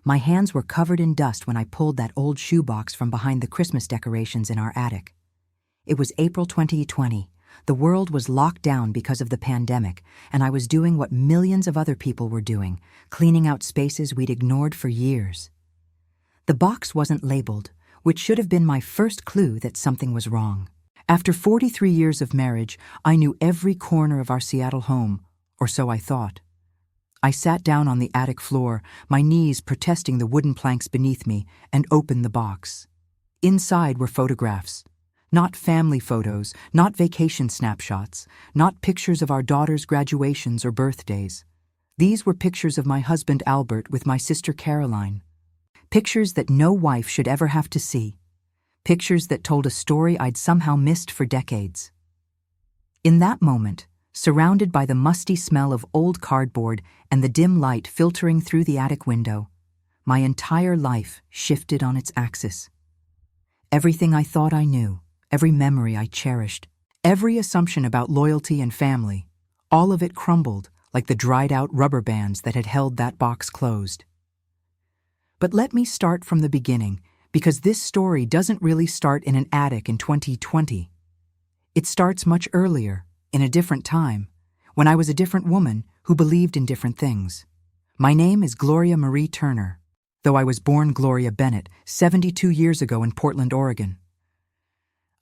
My hands were covered in dust when I pulled that old shoebox from behind the Christmas decorations in our attic. It was April 2020. The world was locked down because of the pandemic, and I was doing what millions of other people were doing, cleaning out spaces we'd ignored for years. The box wasn't labeled, which should have been my first clue that something was wrong. After 43 years of marriage, I knew every corner of our Seattle home, or so I thought. I sat down on the attic floor, my knees protesting the wooden planks beneath me, and opened the box. Inside were photographs. Not family photos, not vacation snapshots, not pictures of our daughters' graduations or birthdays. These were pictures of my husband Albert with my sister Caroline. Pictures that no wife should ever have to see. Pictures that told a story I'd somehow missed for decades. In that moment, surrounded by the musty smell of old cardboard and the dim light filtering through the attic window, my entire life shifted on its axis. Everything I thought I knew, every memory I cherished, every assumption about loyalty and family, all of it crumbled like the dried-out rubber bands that had held that box closed. But let me start from the beginning, because this story doesn't really start in an attic in 2020. It starts much earlier, in a different time, when I was a different woman who believed in different things. My name is Gloria Marie Turner, though I was born Gloria Bennett 72 years ago in Portland, Oregon.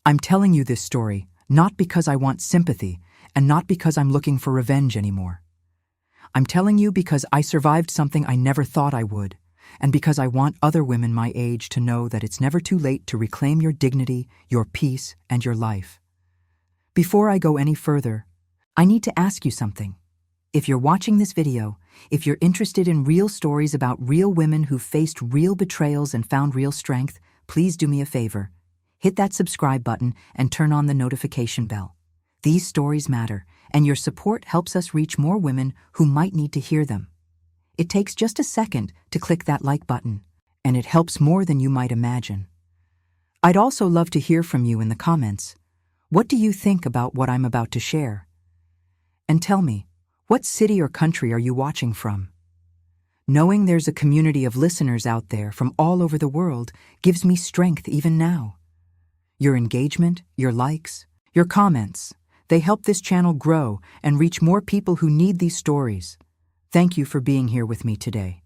I'm telling you this story not because I want sympathy and not because I'm looking for revenge anymore. I'm telling you because I survived something I never thought I would, and because I want other women my age to know that it's never too late to reclaim your dignity, your peace, and your life. Before I go any further, I need to ask you something. If you're watching this video, if you're interested in real stories about real women who faced real betrayals and found real strength, please do me a favor. Hit that subscribe button and turn on the notification bell. These stories matter, and your support helps us reach more women who might need to hear them. It takes just a second to click that like button, and it helps more than you might imagine. I'd also love to hear from you in the comments. What do you think about what I'm about to share? And tell me, what city or country are you watching from? Knowing there's a community of listeners out there from all over the world gives me strength even now. Your engagement, your likes, your comments, they help this channel grow and reach more people who need these stories. Thank you for being here with me today.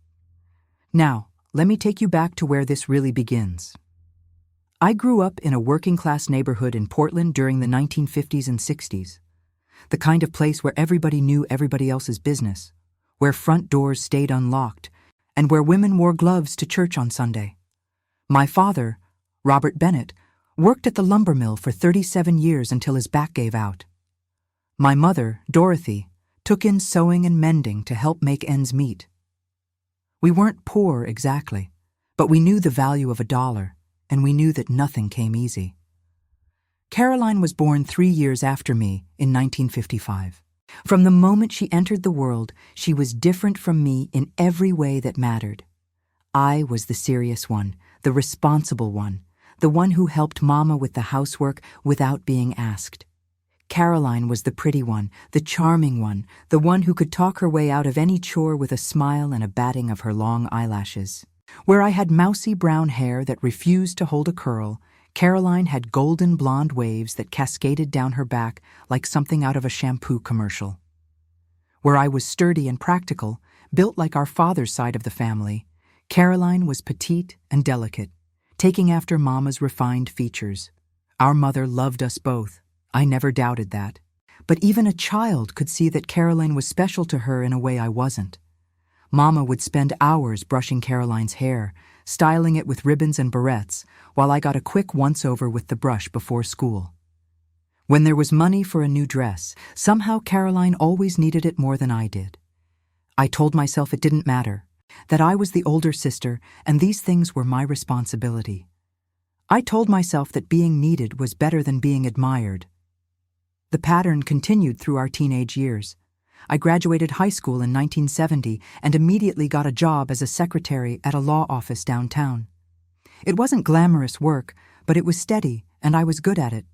Now, let me take you back to where this really begins. I grew up in a working-class neighborhood in Portland during the 1950s and 60s, the kind of place where everybody knew everybody else's business, where front doors stayed unlocked, and where women wore gloves to church on Sunday. My father, Robert Bennett, worked at the lumber mill for 37 years until his back gave out. My mother, Dorothy, took in sewing and mending to help make ends meet. We weren't poor exactly, but we knew the value of $1, and we knew that nothing came easy. Caroline was born 3 years after me in 1955. From the moment she entered the world, she was different from me in every way that mattered. I was the serious one, the responsible one, the one who helped Mama with the housework without being asked. Caroline was the pretty one, the charming one, the one who could talk her way out of any chore with a smile and a batting of her long eyelashes. Where I had mousy brown hair that refused to hold a curl, Caroline had golden blonde waves that cascaded down her back like something out of a shampoo commercial. Where I was sturdy and practical, built like our father's side of the family, Caroline was petite and delicate, taking after Mama's refined features. Our mother loved us both. I never doubted that. But even a child could see that Caroline was special to her in a way I wasn't. Mama would spend hours brushing Caroline's hair, styling it with ribbons and barrettes, while I got a quick once-over with the brush before school. When there was money for a new dress, somehow Caroline always needed it more than I did. I told myself it didn't matter, that I was the older sister and these things were my responsibility. I told myself that being needed was better than being admired. The pattern continued through our teenage years. I graduated high school in 1970 and immediately got a job as a secretary at a law office downtown. It wasn't glamorous work, but it was steady, and I was good at it.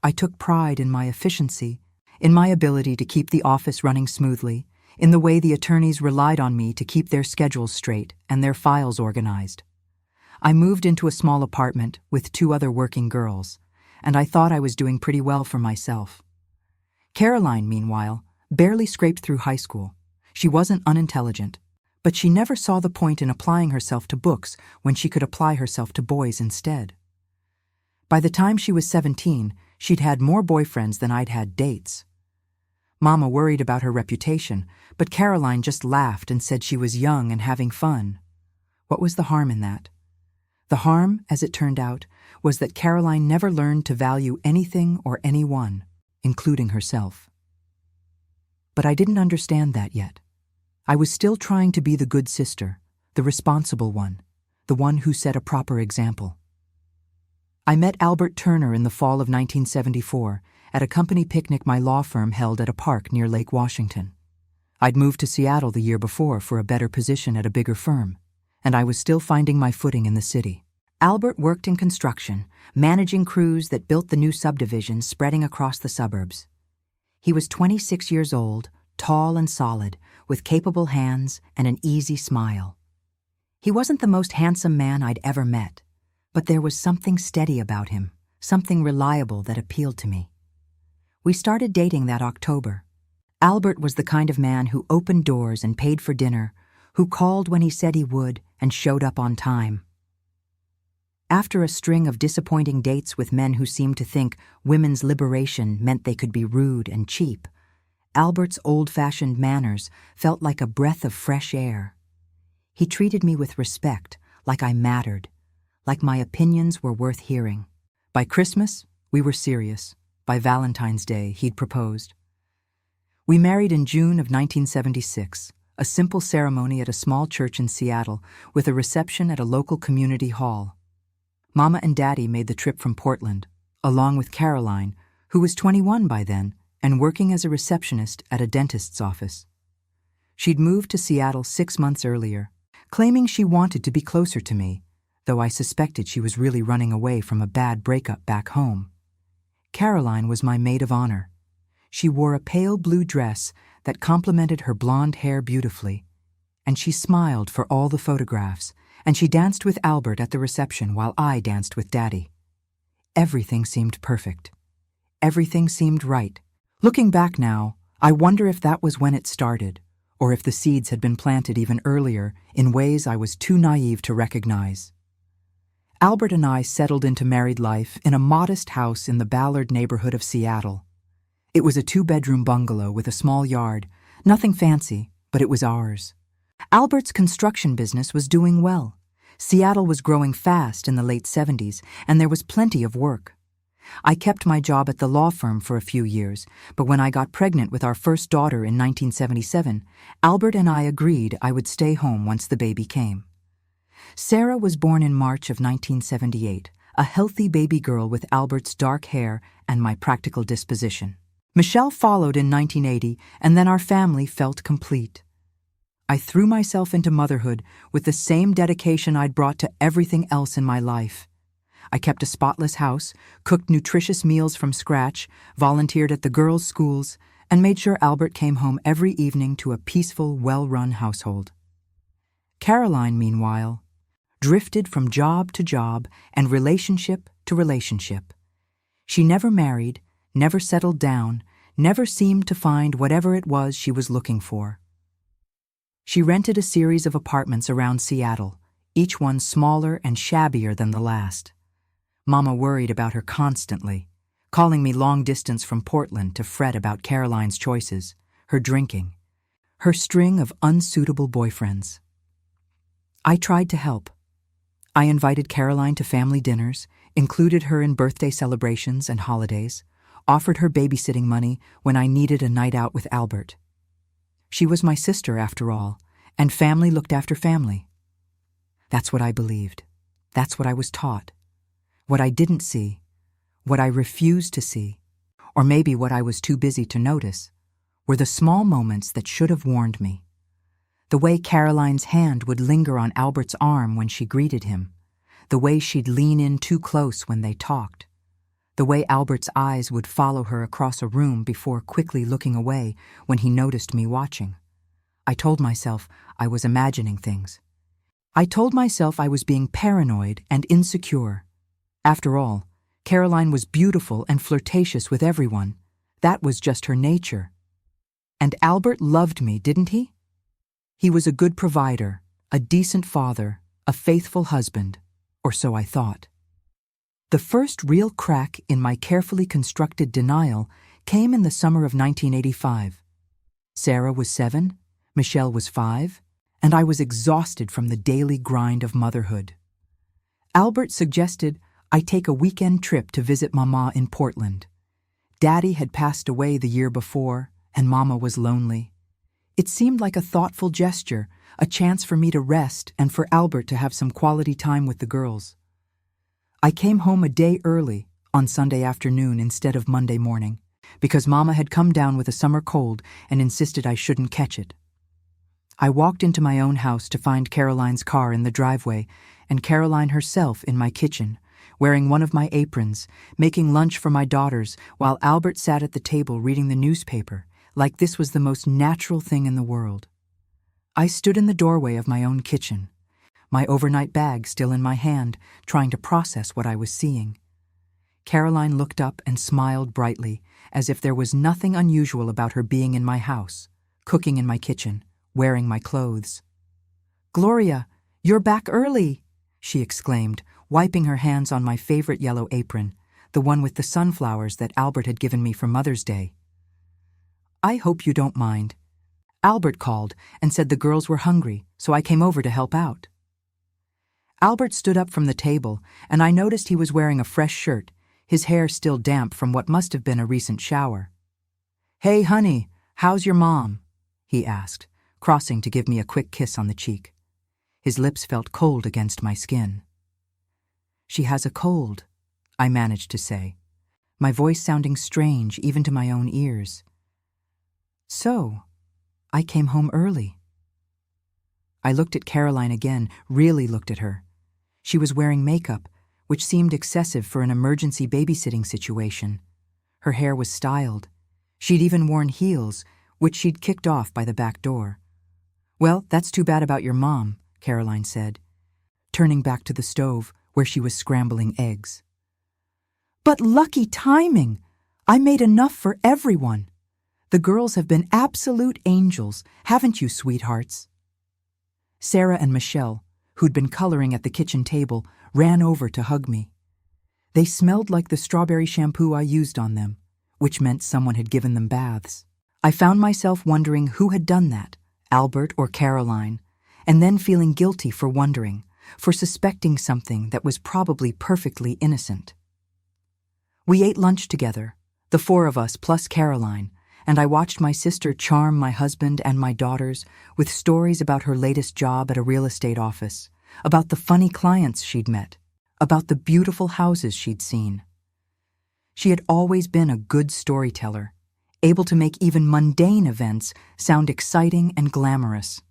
I took pride in my efficiency, in my ability to keep the office running smoothly, in the way the attorneys relied on me to keep their schedules straight and their files organized. I moved into a small apartment with 2 other working girls, and I thought I was doing pretty well for myself. Caroline, meanwhile, barely scraped through high school. She wasn't unintelligent, but she never saw the point in applying herself to books when she could apply herself to boys instead. By the time she was 17, she'd had more boyfriends than I'd had dates. Mama worried about her reputation, but Caroline just laughed and said she was young and having fun. What was the harm in that? The harm, as it turned out, was that Caroline never learned to value anything or anyone, including herself. But I didn't understand that yet. I was still trying to be the good sister, the responsible one, the one who set a proper example. I met Albert Turner in the fall of 1974 at a company picnic my law firm held at a park near Lake Washington. I'd moved to Seattle the year before for a better position at a bigger firm, and I was still finding my footing in the city. Albert worked in construction, managing crews that built the new subdivisions spreading across the suburbs. He was 26 years old, tall and solid, with capable hands and an easy smile. He wasn't the most handsome man I'd ever met, but there was something steady about him, something reliable that appealed to me. We started dating that October. Albert was the kind of man who opened doors and paid for dinner, who called when he said he would and showed up on time. After a string of disappointing dates with men who seemed to think women's liberation meant they could be rude and cheap, Albert's old-fashioned manners felt like a breath of fresh air. He treated me with respect, like I mattered, like my opinions were worth hearing. By Christmas, we were serious. By Valentine's Day, he'd proposed. We married in June of 1976, a simple ceremony at a small church in Seattle with a reception at a local community hall. Mama and Daddy made the trip from Portland, along with Caroline, who was 21 by then and working as a receptionist at a dentist's office. She'd moved to Seattle 6 months earlier, claiming she wanted to be closer to me, though I suspected she was really running away from a bad breakup back home. Caroline was my maid of honor. She wore a pale blue dress that complemented her blonde hair beautifully, and she smiled for all the photographs, and she danced with Albert at the reception while I danced with Daddy. Everything seemed perfect. Everything seemed right. Looking back now, I wonder if that was when it started, or if the seeds had been planted even earlier in ways I was too naive to recognize. Albert and I settled into married life in a modest house in the Ballard neighborhood of Seattle. It was a 2-bedroom bungalow with a small yard, nothing fancy, but it was ours. Albert's construction business was doing well. Seattle was growing fast in the late 70s, and there was plenty of work. I kept my job at the law firm for a few years, but when I got pregnant with our first daughter in 1977, Albert and I agreed I would stay home once the baby came. Sarah was born in March of 1978, a healthy baby girl with Albert's dark hair and my practical disposition. Michelle followed in 1980, and then our family felt complete. I threw myself into motherhood with the same dedication I'd brought to everything else in my life. I kept a spotless house, cooked nutritious meals from scratch, volunteered at the girls' schools, and made sure Albert came home every evening to a peaceful, well-run household. Caroline, meanwhile, drifted from job to job and relationship to relationship. She never married, never settled down, never seemed to find whatever it was she was looking for. She rented a series of apartments around Seattle, each one smaller and shabbier than the last. Mama worried about her constantly, calling me long distance from Portland to fret about Caroline's choices, her drinking, her string of unsuitable boyfriends. I tried to help. I invited Caroline to family dinners, included her in birthday celebrations and holidays, offered her babysitting money when I needed a night out with Albert. She was my sister, after all, and family looked after family. That's what I believed. That's what I was taught. What I didn't see, what I refused to see, or maybe what I was too busy to notice, were the small moments that should have warned me. The way Caroline's hand would linger on Albert's arm when she greeted him, the way she'd lean in too close when they talked, the way Albert's eyes would follow her across a room before quickly looking away when he noticed me watching. I told myself I was imagining things. I told myself I was being paranoid and insecure. After all, Caroline was beautiful and flirtatious with everyone. That was just her nature. And Albert loved me, didn't he? He was a good provider, a decent father, a faithful husband, or so I thought. The first real crack in my carefully constructed denial came in the summer of 1985. Sarah was 7, Michelle was 5, and I was exhausted from the daily grind of motherhood. Albert suggested I take a weekend trip to visit Mama in Portland. Daddy had passed away the year before, and Mama was lonely. It seemed like a thoughtful gesture, a chance for me to rest and for Albert to have some quality time with the girls. I came home a day early, on Sunday afternoon instead of Monday morning, because Mama had come down with a summer cold and insisted I shouldn't catch it. I walked into my own house to find Caroline's car in the driveway and Caroline herself in my kitchen, wearing one of my aprons, making lunch for my daughters while Albert sat at the table reading the newspaper, like this was the most natural thing in the world. I stood in the doorway of my own kitchen, my overnight bag still in my hand, trying to process what I was seeing. Caroline looked up and smiled brightly, as if there was nothing unusual about her being in my house, cooking in my kitchen, wearing my clothes. "Gloria, you're back early," she exclaimed, wiping her hands on my favorite yellow apron, the one with the sunflowers that Albert had given me for Mother's Day. "I hope you don't mind. Albert called and said the girls were hungry, so I came over to help out." Albert stood up from the table, and I noticed he was wearing a fresh shirt, his hair still damp from what must have been a recent shower. "Hey, honey, how's your mom?" he asked, crossing to give me a quick kiss on the cheek. His lips felt cold against my skin. "She has a cold," I managed to say, my voice sounding strange even to my own ears. "So, I came home early." I looked at Caroline again, really looked at her. She was wearing makeup, which seemed excessive for an emergency babysitting situation. Her hair was styled. She'd even worn heels, which she'd kicked off by the back door. "Well, that's too bad about your mom," Caroline said, turning back to the stove where she was scrambling eggs. "But lucky timing! I made enough for everyone. The girls have been absolute angels, haven't you, sweethearts?" Sarah and Michelle, who'd been coloring at the kitchen table, ran over to hug me. They smelled like the strawberry shampoo I used on them, which meant someone had given them baths. I found myself wondering who had done that, Albert or Caroline, and then feeling guilty for wondering, for suspecting something that was probably perfectly innocent. We ate lunch together, the 4 of us plus Caroline, and I watched my sister charm my husband and my daughters with stories about her latest job at a real estate office, about the funny clients she'd met, about the beautiful houses she'd seen. She had always been a good storyteller, able to make even mundane events sound exciting and glamorous.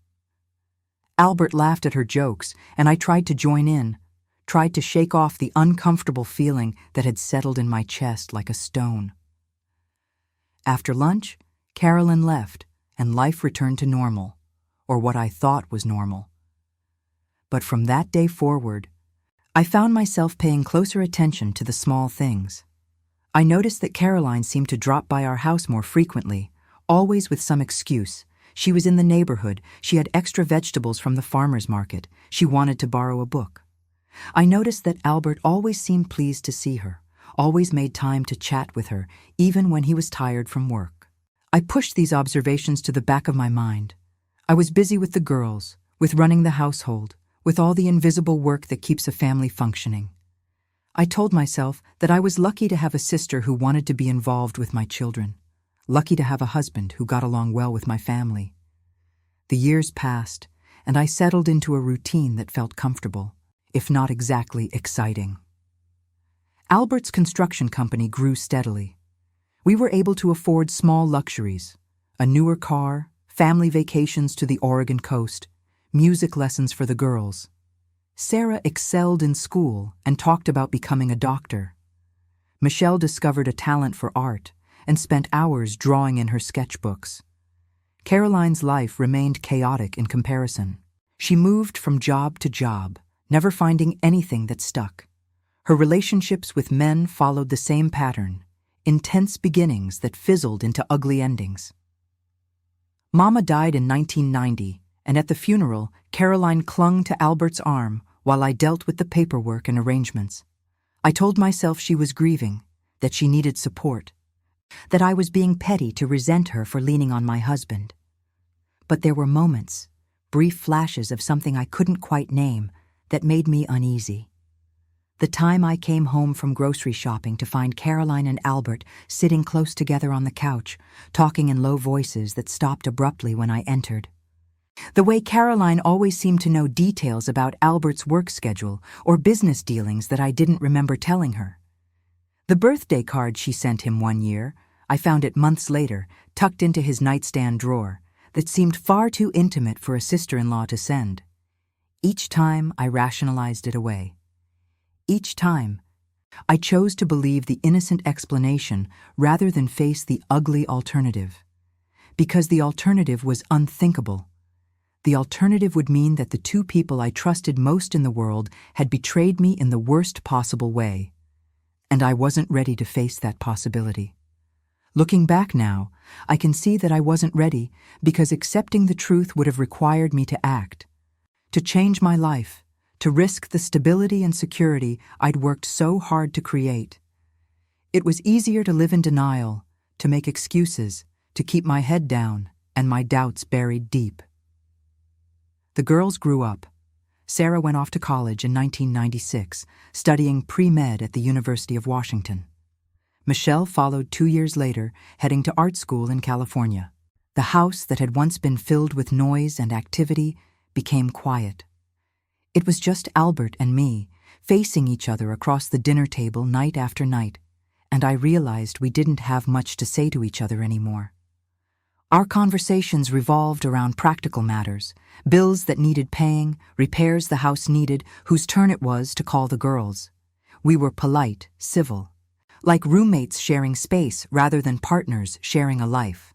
Albert laughed at her jokes, and I tried to join in, tried to shake off the uncomfortable feeling that had settled in my chest like a stone. After lunch, Carolyn left, and life returned to normal, or what I thought was normal. But from that day forward, I found myself paying closer attention to the small things. I noticed that Caroline seemed to drop by our house more frequently, always with some excuse. She was in the neighborhood, she had extra vegetables from the farmer's market, she wanted to borrow a book. I noticed that Albert always seemed pleased to see her, always made time to chat with her, even when he was tired from work. I pushed these observations to the back of my mind. I was busy with the girls, with running the household, with all the invisible work that keeps a family functioning. I told myself that I was lucky to have a sister who wanted to be involved with my children, lucky to have a husband who got along well with my family. The years passed, and I settled into a routine that felt comfortable, if not exactly exciting. Albert's construction company grew steadily. We were able to afford small luxuries, a newer car, family vacations to the Oregon coast, music lessons for the girls. Sarah excelled in school and talked about becoming a doctor. Michelle discovered a talent for art and spent hours drawing in her sketchbooks. Caroline's life remained chaotic in comparison. She moved from job to job, never finding anything that stuck. Her relationships with men followed the same pattern, intense beginnings that fizzled into ugly endings. Mama died in 1990, and at the funeral, Caroline clung to Albert's arm while I dealt with the paperwork and arrangements. I told myself she was grieving, that she needed support, that I was being petty to resent her for leaning on my husband. But there were moments, brief flashes of something I couldn't quite name, that made me uneasy. The time I came home from grocery shopping to find Caroline and Albert sitting close together on the couch, talking in low voices that stopped abruptly when I entered. The way Caroline always seemed to know details about Albert's work schedule or business dealings that I didn't remember telling her. The birthday card she sent him one year, I found it months later, tucked into his nightstand drawer, that seemed far too intimate for a sister-in-law to send. Each time I rationalized it away. Each time, I chose to believe the innocent explanation rather than face the ugly alternative. Because the alternative was unthinkable. The alternative would mean that the two people I trusted most in the world had betrayed me in the worst possible way. And I wasn't ready to face that possibility. Looking back now, I can see that I wasn't ready because accepting the truth would have required me to act, to change my life, to risk the stability and security I'd worked so hard to create. It was easier to live in denial, to make excuses, to keep my head down and my doubts buried deep. The girls grew up. Sarah went off to college in 1996, studying pre-med at the University of Washington. Michelle followed 2 years later, heading to art school in California. The house that had once been filled with noise and activity became quiet. It was just Albert and me, facing each other across the dinner table night after night, and I realized we didn't have much to say to each other anymore. Our conversations revolved around practical matters, bills that needed paying, repairs the house needed, whose turn it was to call the girls. We were polite, civil, like roommates sharing space rather than partners sharing a life.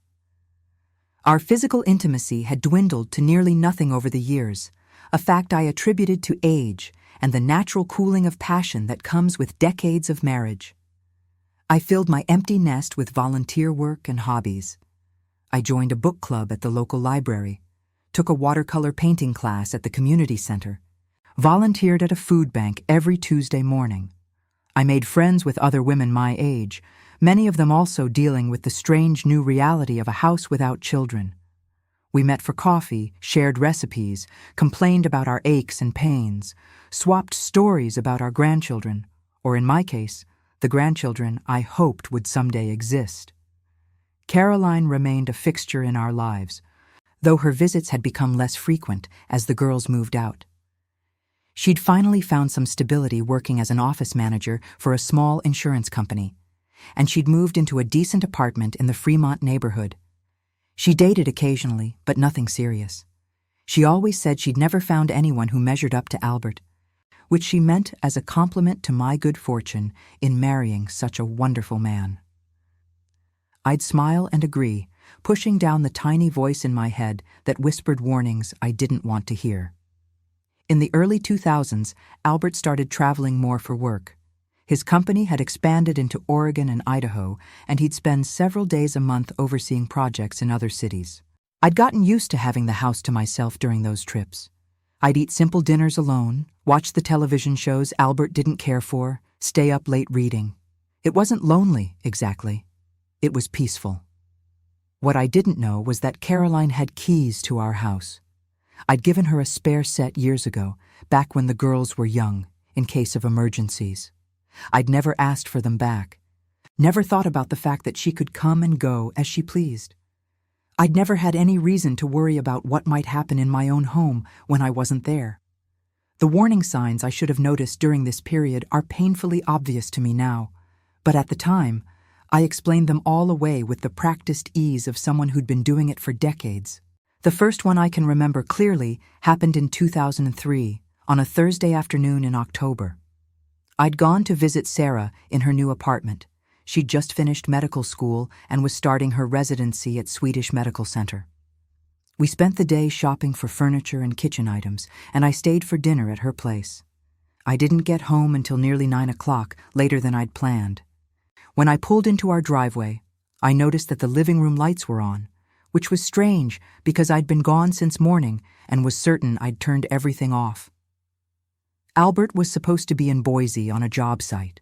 Our physical intimacy had dwindled to nearly nothing over the years, a fact I attributed to age and the natural cooling of passion that comes with decades of marriage. I filled my empty nest with volunteer work and hobbies. I joined a book club at the local library, took a watercolor painting class at the community center, volunteered at a food bank every Tuesday morning. I made friends with other women my age, many of them also dealing with the strange new reality of a house without children. We met for coffee, shared recipes, complained about our aches and pains, swapped stories about our grandchildren, or in my case, the grandchildren I hoped would someday exist. Caroline remained a fixture in our lives, though her visits had become less frequent as the girls moved out. She'd finally found some stability working as an office manager for a small insurance company, and she'd moved into a decent apartment in the Fremont neighborhood. She dated occasionally, but nothing serious. She always said she'd never found anyone who measured up to Albert, which she meant as a compliment to my good fortune in marrying such a wonderful man. I'd smile and agree, pushing down the tiny voice in my head that whispered warnings I didn't want to hear. In the early 2000s, Albert started traveling more for work. His company had expanded into Oregon and Idaho, and he'd spend several days a month overseeing projects in other cities. I'd gotten used to having the house to myself during those trips. I'd eat simple dinners alone, watch the television shows Albert didn't care for, stay up late reading. It wasn't lonely, exactly. It was peaceful. What I didn't know was that Caroline had keys to our house. I'd given her a spare set years ago, back when the girls were young, in case of emergencies. I'd never asked for them back, never thought about the fact that she could come and go as she pleased. I'd never had any reason to worry about what might happen in my own home when I wasn't there. The warning signs I should have noticed during this period are painfully obvious to me now, but at the time, I explained them all away with the practiced ease of someone who'd been doing it for decades. The first one I can remember clearly happened in 2003, on a Thursday afternoon in October. I'd gone to visit Sarah in her new apartment. She'd just finished medical school and was starting her residency at Swedish Medical Center. We spent the day shopping for furniture and kitchen items, and I stayed for dinner at her place. I didn't get home until nearly 9 o'clock, later than I'd planned. When I pulled into our driveway, I noticed that the living room lights were on, which was strange because I'd been gone since morning and was certain I'd turned everything off. Albert was supposed to be in Boise on a job site.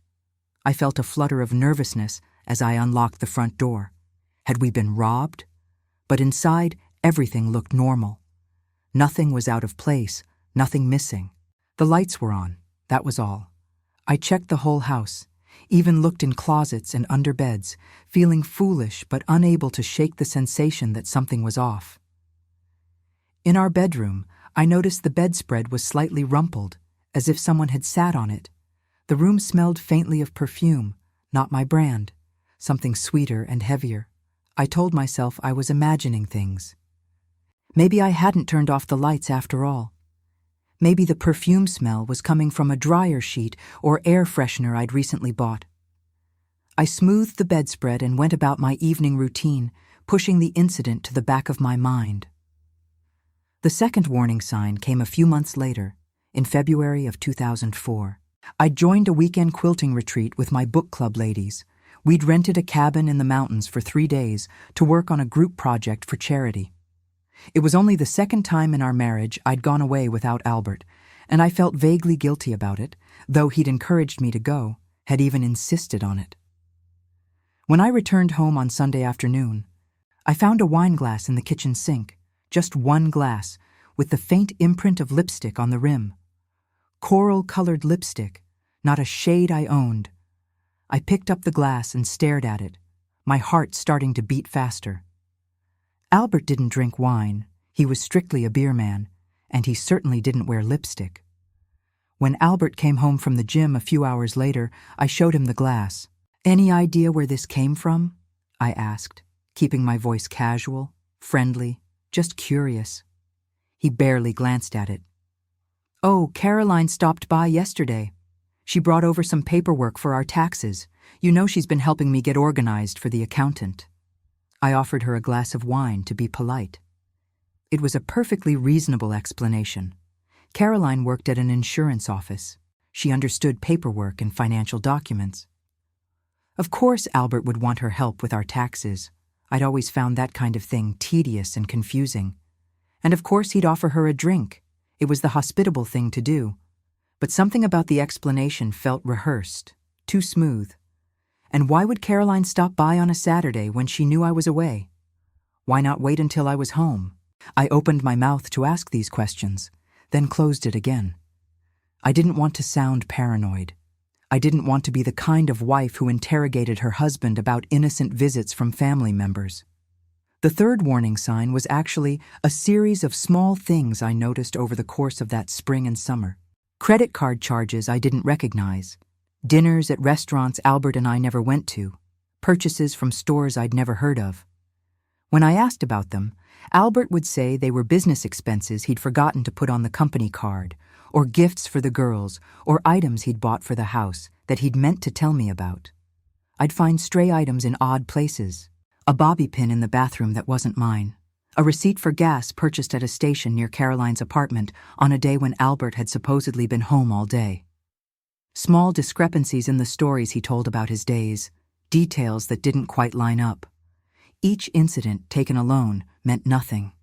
I felt a flutter of nervousness as I unlocked the front door. Had we been robbed? But inside, everything looked normal. Nothing was out of place, nothing missing. The lights were on, that was all. I checked the whole house, even looked in closets and under beds, feeling foolish but unable to shake the sensation that something was off. In our bedroom, I noticed the bedspread was slightly rumpled, as if someone had sat on it. The room smelled faintly of perfume, not my brand, something sweeter and heavier. I told myself I was imagining things. Maybe I hadn't turned off the lights after all. Maybe the perfume smell was coming from a dryer sheet or air freshener I'd recently bought. I smoothed the bedspread and went about my evening routine, pushing the incident to the back of my mind. The second warning sign came a few months later, in February of 2004. I'd joined a weekend quilting retreat with my book club ladies. We'd rented a cabin in the mountains for 3 days to work on a group project for charity. It was only the second time in our marriage I'd gone away without Albert, and I felt vaguely guilty about it, though he'd encouraged me to go, had even insisted on it. When I returned home on Sunday afternoon, I found a wine glass in the kitchen sink, just one glass, with the faint imprint of lipstick on the rim. Coral-colored lipstick, not a shade I owned. I picked up the glass and stared at it, my heart starting to beat faster. Albert didn't drink wine, he was strictly a beer man, and he certainly didn't wear lipstick. When Albert came home from the gym a few hours later, I showed him the glass. "Any idea where this came from?" I asked, keeping my voice casual, friendly, just curious. He barely glanced at it. "Oh, Caroline stopped by yesterday. She brought over some paperwork for our taxes. You know she's been helping me get organized for the accountant." I offered her a glass of wine to be polite. It was a perfectly reasonable explanation. Caroline worked at an insurance office. She understood paperwork and financial documents. Of course Albert would want her help with our taxes. I'd always found that kind of thing tedious and confusing. And of course he'd offer her a drink. It was the hospitable thing to do. But something about the explanation felt rehearsed, too smooth. And why would Caroline stop by on a Saturday when she knew I was away? Why not wait until I was home? I opened my mouth to ask these questions, then closed it again. I didn't want to sound paranoid. I didn't want to be the kind of wife who interrogated her husband about innocent visits from family members. The third warning sign was actually a series of small things I noticed over the course of that spring and summer. Credit card charges I didn't recognize, dinners at restaurants Albert and I never went to, purchases from stores I'd never heard of. When I asked about them, Albert would say they were business expenses he'd forgotten to put on the company card, or gifts for the girls, or items he'd bought for the house that he'd meant to tell me about. I'd find stray items in odd places, a bobby pin in the bathroom that wasn't mine, a receipt for gas purchased at a station near Caroline's apartment on a day when Albert had supposedly been home all day. Small discrepancies in the stories he told about his days, details that didn't quite line up. Each incident, taken alone, meant nothing.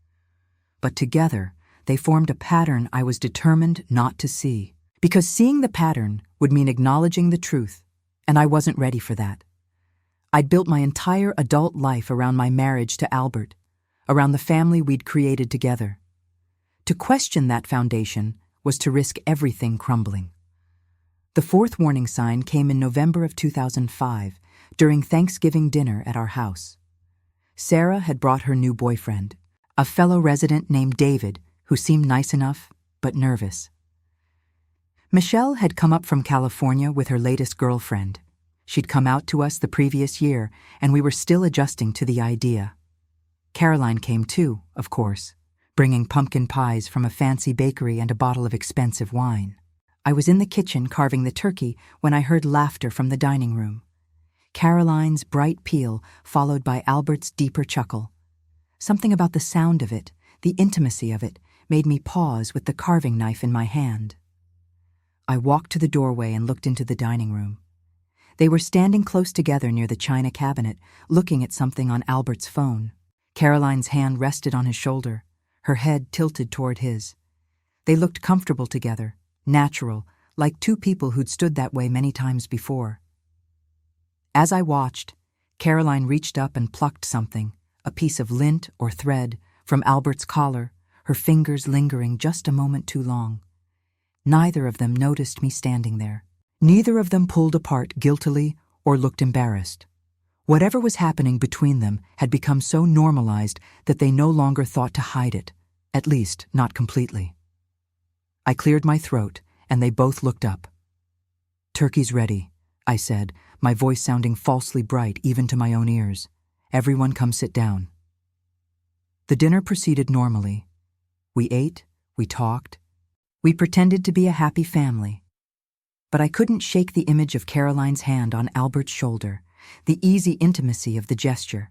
But together, they formed a pattern I was determined not to see. Because seeing the pattern would mean acknowledging the truth, and I wasn't ready for that. I'd built my entire adult life around my marriage to Albert, around the family we'd created together. To question that foundation was to risk everything crumbling. The fourth warning sign came in November of 2005, during Thanksgiving dinner at our house. Sarah had brought her new boyfriend, a fellow resident named David, who seemed nice enough, but nervous. Michelle had come up from California with her latest girlfriend. She'd come out to us the previous year, and we were still adjusting to the idea. Caroline came too, of course, bringing pumpkin pies from a fancy bakery and a bottle of expensive wine. I was in the kitchen carving the turkey when I heard laughter from the dining room. Caroline's bright peal followed by Albert's deeper chuckle. Something about the sound of it, The intimacy of it made me pause with the carving knife in my hand. I walked to the doorway and looked into the dining room. They were standing close together near the china cabinet, looking at something on Albert's phone. Caroline's hand rested on his shoulder, her head tilted toward his. They looked comfortable together, natural, like two people who'd stood that way many times before. As I watched, Caroline reached up and plucked something, a piece of lint or thread, from Albert's collar, her fingers lingering just a moment too long. Neither of them noticed me standing there. Neither of them pulled apart guiltily or looked embarrassed. Whatever was happening between them had become so normalized that they no longer thought to hide it, at least not completely. I cleared my throat, and they both looked up. "Turkey's ready," I said, my voice sounding falsely bright even to my own ears. "Everyone come sit down." The dinner proceeded normally. We ate, we talked, we pretended to be a happy family. But I couldn't shake the image of Caroline's hand on Albert's shoulder, the easy intimacy of the gesture.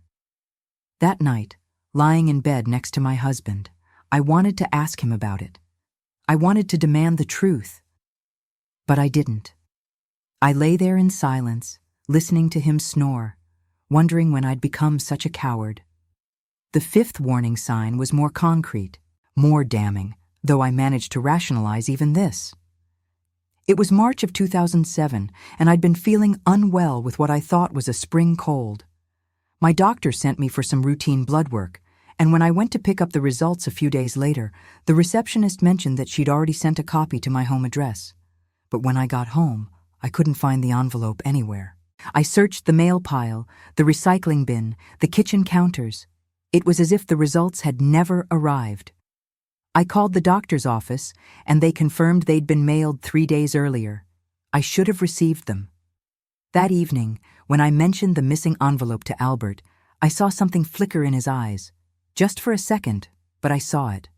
That night, lying in bed next to my husband, I wanted to ask him about it. I wanted to demand the truth. But I didn't. I lay there in silence, listening to him snore, wondering when I'd become such a coward. The fifth warning sign was more concrete, more damning, though I managed to rationalize even this. It was March of 2007, and I'd been feeling unwell with what I thought was a spring cold. My doctor sent me for some routine blood work, and when I went to pick up the results a few days later, the receptionist mentioned that she'd already sent a copy to my home address. But when I got home, I couldn't find the envelope anywhere. I searched the mail pile, the recycling bin, the kitchen counters. It was as if the results had never arrived. I called the doctor's office, and they confirmed they'd been mailed 3 days earlier. I should have received them. That evening, when I mentioned the missing envelope to Albert, I saw something flicker in his eyes. Just for a second, but I saw it.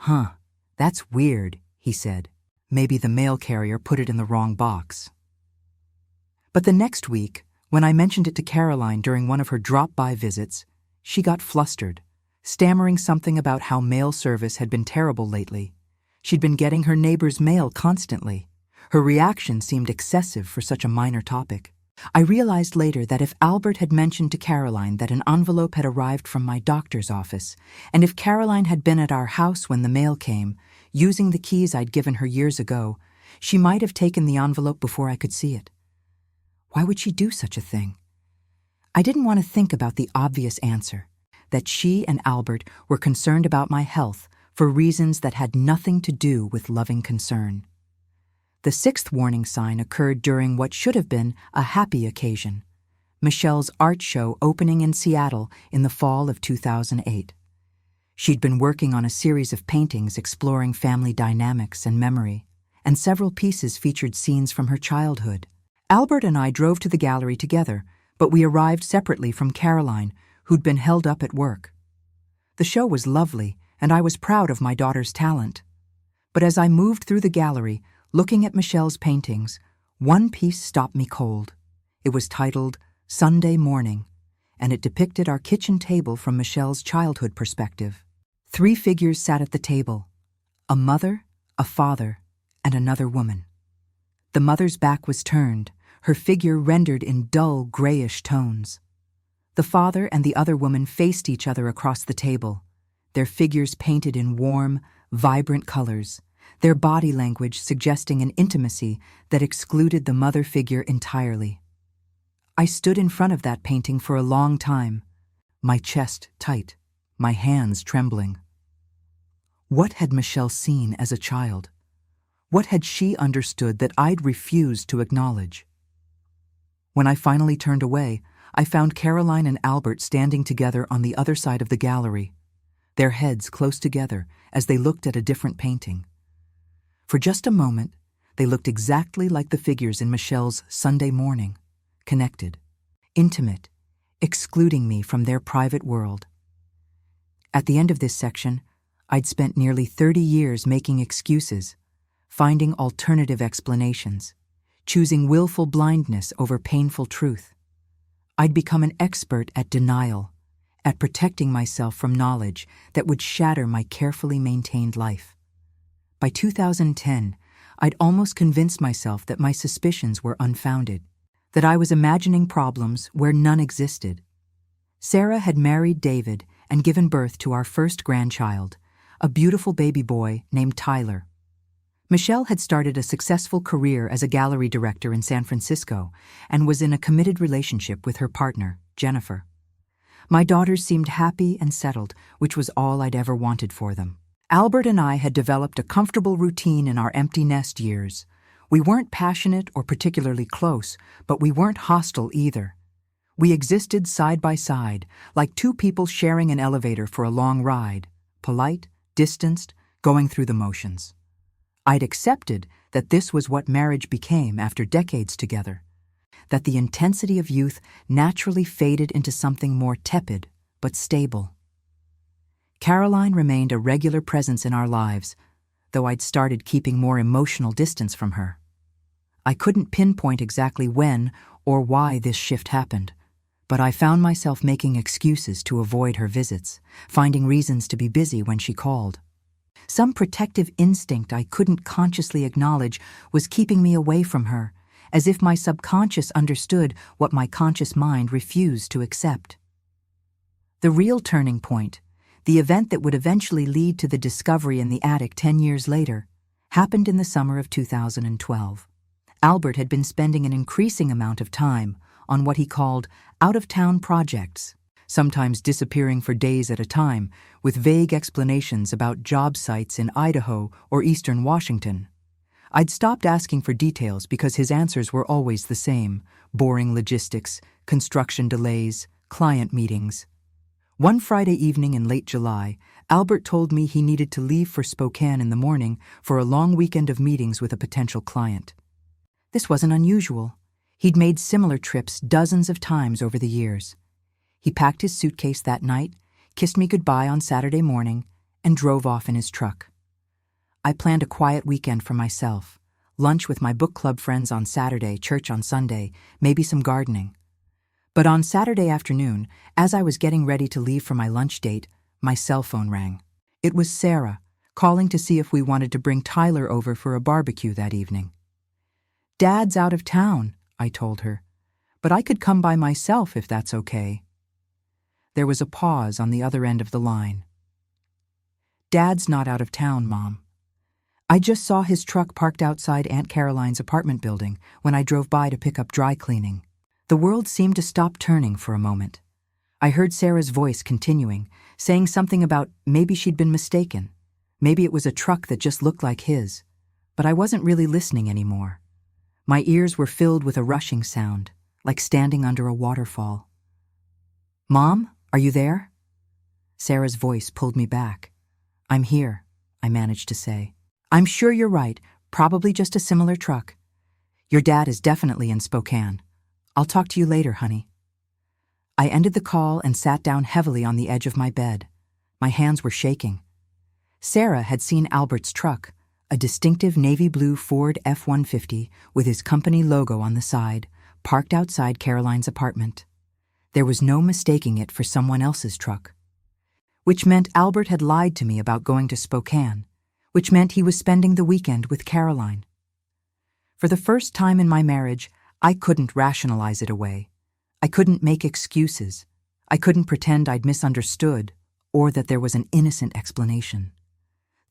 "Huh, that's weird," he said. "Maybe the mail carrier put it in the wrong box." But the next week, when I mentioned it to Caroline during one of her drop-by visits, she got flustered, stammering something about how mail service had been terrible lately. She'd been getting her neighbor's mail constantly. Her reaction seemed excessive for such a minor topic. I realized later that if Albert had mentioned to Caroline that an envelope had arrived from my doctor's office, and if Caroline had been at our house when the mail came, using the keys I'd given her years ago, she might have taken the envelope before I could see it. Why would she do such a thing? I didn't want to think about the obvious answer, that she and Albert were concerned about my health for reasons that had nothing to do with loving concern. The sixth warning sign occurred during what should have been a happy occasion, Michelle's art show opening in Seattle in the fall of 2008. She'd been working on a series of paintings exploring family dynamics and memory, and several pieces featured scenes from her childhood. Albert and I drove to the gallery together, but we arrived separately from Caroline, who'd been held up at work. The show was lovely, and I was proud of my daughter's talent. But as I moved through the gallery, looking at Michelle's paintings, one piece stopped me cold. It was titled Sunday Morning, and it depicted our kitchen table from Michelle's childhood perspective. 3 figures sat at the table: a mother, a father, and another woman. The mother's back was turned, her figure rendered in dull, grayish tones. The father and the other woman faced each other across the table, their figures painted in warm, vibrant colors, their body language suggesting an intimacy that excluded the mother figure entirely. I stood in front of that painting for a long time, my chest tight, my hands trembling. What had Michelle seen as a child? What had she understood that I'd refused to acknowledge? When I finally turned away, I found Caroline and Albert standing together on the other side of the gallery, their heads close together as they looked at a different painting. For just a moment, they looked exactly like the figures in Michelle's Sunday Morning, connected, intimate, excluding me from their private world. At the end of this section, I'd spent nearly 30 years making excuses, finding alternative explanations, choosing willful blindness over painful truth. I'd become an expert at denial, at protecting myself from knowledge that would shatter my carefully maintained life. By 2010, I'd almost convinced myself that my suspicions were unfounded, that I was imagining problems where none existed. Sarah had married David and given birth to our first grandchild, a beautiful baby boy named Tyler. Michelle had started a successful career as a gallery director in San Francisco and was in a committed relationship with her partner, Jennifer. My daughters seemed happy and settled, which was all I'd ever wanted for them. Albert and I had developed a comfortable routine in our empty nest years. We weren't passionate or particularly close, but we weren't hostile either. We existed side by side, like two people sharing an elevator for a long ride, polite, distanced, going through the motions. I'd accepted that this was what marriage became after decades together, that the intensity of youth naturally faded into something more tepid but stable. Caroline remained a regular presence in our lives, though I'd started keeping more emotional distance from her. I couldn't pinpoint exactly when or why this shift happened, but I found myself making excuses to avoid her visits, finding reasons to be busy when she called. Some protective instinct I couldn't consciously acknowledge was keeping me away from her, as if my subconscious understood what my conscious mind refused to accept. The real turning point, the event that would eventually lead to the discovery in the attic 10 years later, happened in the summer of 2012. Albert had been spending an increasing amount of time on what he called out-of-town projects, sometimes disappearing for days at a time, with vague explanations about job sites in Idaho or eastern Washington. I'd stopped asking for details because his answers were always the same: boring logistics, construction delays, client meetings. One Friday evening in late July, Albert told me he needed to leave for Spokane in the morning for a long weekend of meetings with a potential client. This wasn't unusual. He'd made similar trips dozens of times over the years. He packed his suitcase that night, kissed me goodbye on Saturday morning, and drove off in his truck. I planned a quiet weekend for myself, lunch with my book club friends on Saturday, church on Sunday, maybe some gardening. But on Saturday afternoon, as I was getting ready to leave for my lunch date, my cell phone rang. It was Sarah, calling to see if we wanted to bring Tyler over for a barbecue that evening. "Dad's out of town," I told her, "but I could come by myself if that's okay." There was a pause on the other end of the line. "Dad's not out of town, Mom. I just saw his truck parked outside Aunt Caroline's apartment building when I drove by to pick up dry cleaning." The world seemed to stop turning for a moment. I heard Sarah's voice continuing, saying something about maybe she'd been mistaken. Maybe it was a truck that just looked like his. But I wasn't really listening anymore. My ears were filled with a rushing sound, like standing under a waterfall. "Mom, are you there?" Sarah's voice pulled me back. "I'm here," I managed to say. "I'm sure you're right, probably just a similar truck. Your dad is definitely in Spokane. I'll talk to you later, honey." I ended the call and sat down heavily on the edge of my bed. My hands were shaking. Sarah had seen Albert's truck, a distinctive navy blue Ford F-150 with his company logo on the side, parked outside Caroline's apartment. There was no mistaking it for someone else's truck. Which meant Albert had lied to me about going to Spokane, which meant he was spending the weekend with Caroline. For the first time in my marriage, I couldn't rationalize it away. I couldn't make excuses. I couldn't pretend I'd misunderstood or that there was an innocent explanation.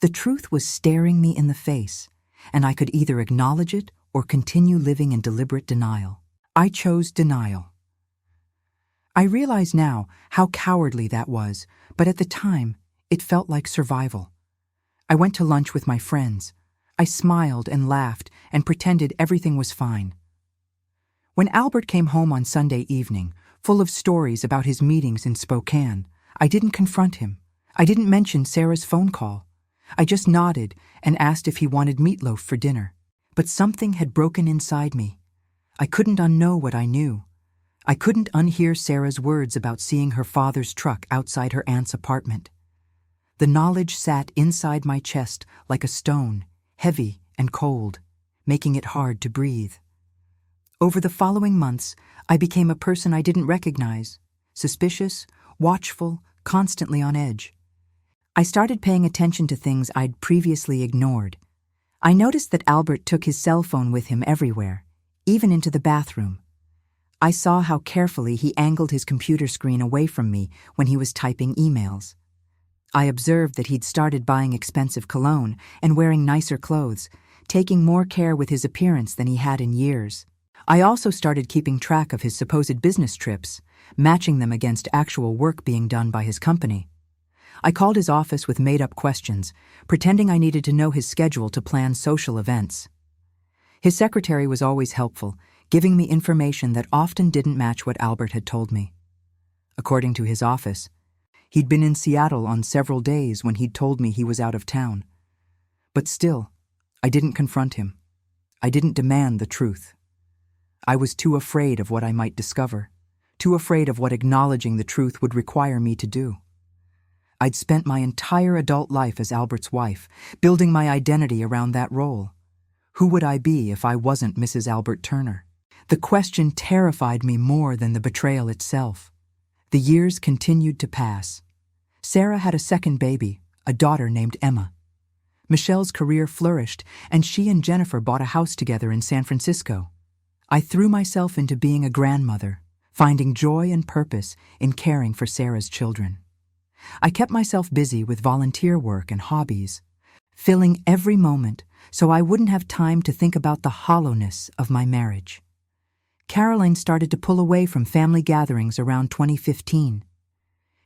The truth was staring me in the face, and I could either acknowledge it or continue living in deliberate denial. I chose denial. I realize now how cowardly that was, but at the time, it felt like survival. I went to lunch with my friends. I smiled and laughed and pretended everything was fine. When Albert came home on Sunday evening, full of stories about his meetings in Spokane, I didn't confront him. I didn't mention Sarah's phone call. I just nodded and asked if he wanted meatloaf for dinner. But something had broken inside me. I couldn't unknow what I knew. I couldn't unhear Sarah's words about seeing her father's truck outside her aunt's apartment. The knowledge sat inside my chest like a stone, heavy and cold, making it hard to breathe. Over the following months, I became a person I didn't recognize, suspicious watchful, constantly on edge. I started paying attention to things I'd previously ignored. I noticed that Albert took his cell phone with him everywhere, even into the bathroom. I saw how carefully he angled his computer screen away from me when he was typing emails. I observed that he'd started buying expensive cologne and wearing nicer clothes, taking more care with his appearance than he had in years. I also started keeping track of his supposed business trips, matching them against actual work being done by his company. I called his office with made-up questions, pretending I needed to know his schedule to plan social events. His secretary was always helpful, giving me information that often didn't match what Albert had told me. According to his office, he'd been in Seattle on several days when he'd told me he was out of town. But still, I didn't confront him. I didn't demand the truth. I was too afraid of what I might discover, too afraid of what acknowledging the truth would require me to do. I'd spent my entire adult life as Albert's wife, building my identity around that role. Who would I be if I wasn't Mrs. Albert Turner? The question terrified me more than the betrayal itself. The years continued to pass. Sarah had a second baby, a daughter named Emma. Michelle's career flourished, and she and Jennifer bought a house together in San Francisco. I threw myself into being a grandmother, finding joy and purpose in caring for Sarah's children. I kept myself busy with volunteer work and hobbies, filling every moment so I wouldn't have time to think about the hollowness of my marriage. Caroline started to pull away from family gatherings around 2015.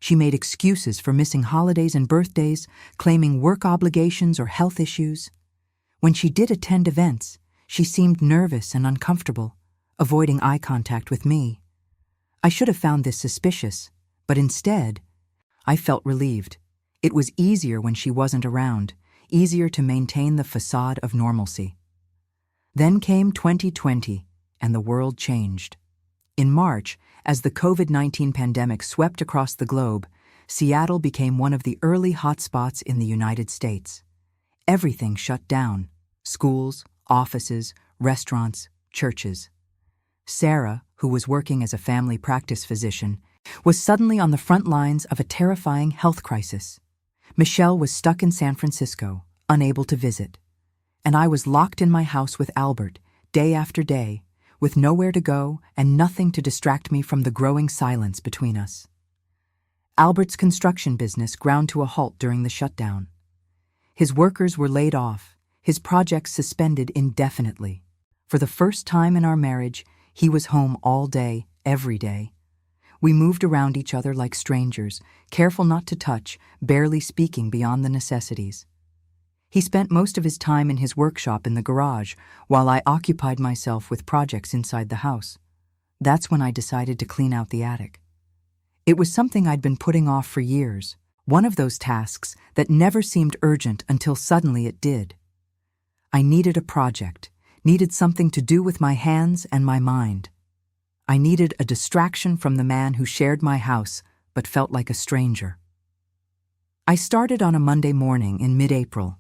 She made excuses for missing holidays and birthdays, claiming work obligations or health issues. When she did attend events, she seemed nervous and uncomfortable, avoiding eye contact with me. I should have found this suspicious, but instead, I felt relieved. It was easier when she wasn't around, easier to maintain the facade of normalcy. Then came 2020, and the world changed. In March, as the COVID-19 pandemic swept across the globe, Seattle became one of the early hotspots in the United States. Everything shut down: schools, offices, restaurants, churches. Sarah, who was working as a family practice physician, was suddenly on the front lines of a terrifying health crisis. Michelle was stuck in San Francisco, unable to visit. And I was locked in my house with Albert, day after day, with nowhere to go and nothing to distract me from the growing silence between us. Albert's construction business ground to a halt during the shutdown. His workers were laid off, his projects suspended indefinitely. For the first time in our marriage, he was home all day, every day. We moved around each other like strangers, careful not to touch, barely speaking beyond the necessities. He spent most of his time in his workshop in the garage, while I occupied myself with projects inside the house. That's when I decided to clean out the attic. It was something I'd been putting off for years, one of those tasks that never seemed urgent until suddenly it did. I needed a project, needed something to do with my hands and my mind. I needed a distraction from the man who shared my house but felt like a stranger. I started on a Monday morning in mid-April.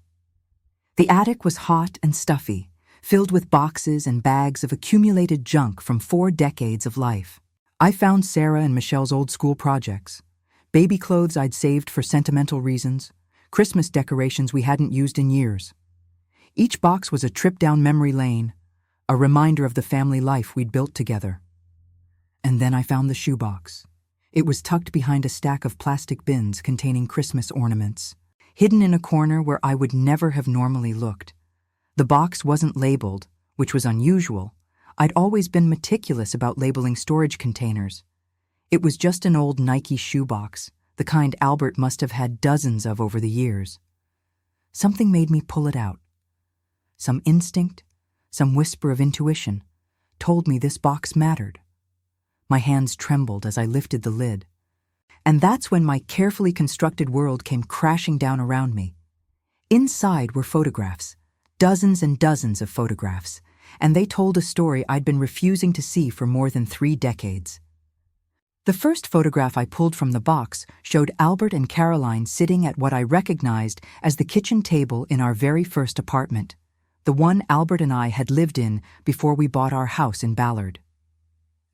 The attic was hot and stuffy, filled with boxes and bags of accumulated junk from 4 decades of life. I found Sarah and Michelle's old school projects, baby clothes I'd saved for sentimental reasons, Christmas decorations we hadn't used in years. Each box was a trip down memory lane, a reminder of the family life we'd built together. And then I found the shoebox. It was tucked behind a stack of plastic bins containing Christmas ornaments, hidden in a corner where I would never have normally looked. The box wasn't labeled, which was unusual. I'd always been meticulous about labeling storage containers. It was just an old Nike shoebox, the kind Albert must have had dozens of over the years. Something made me pull it out. Some instinct, some whisper of intuition, told me this box mattered. My hands trembled as I lifted the lid. And that's when my carefully constructed world came crashing down around me. Inside were photographs, dozens and dozens of photographs, and they told a story I'd been refusing to see for more than 3 decades. The first photograph I pulled from the box showed Albert and Caroline sitting at what I recognized as the kitchen table in our very first apartment, the one Albert and I had lived in before we bought our house in Ballard.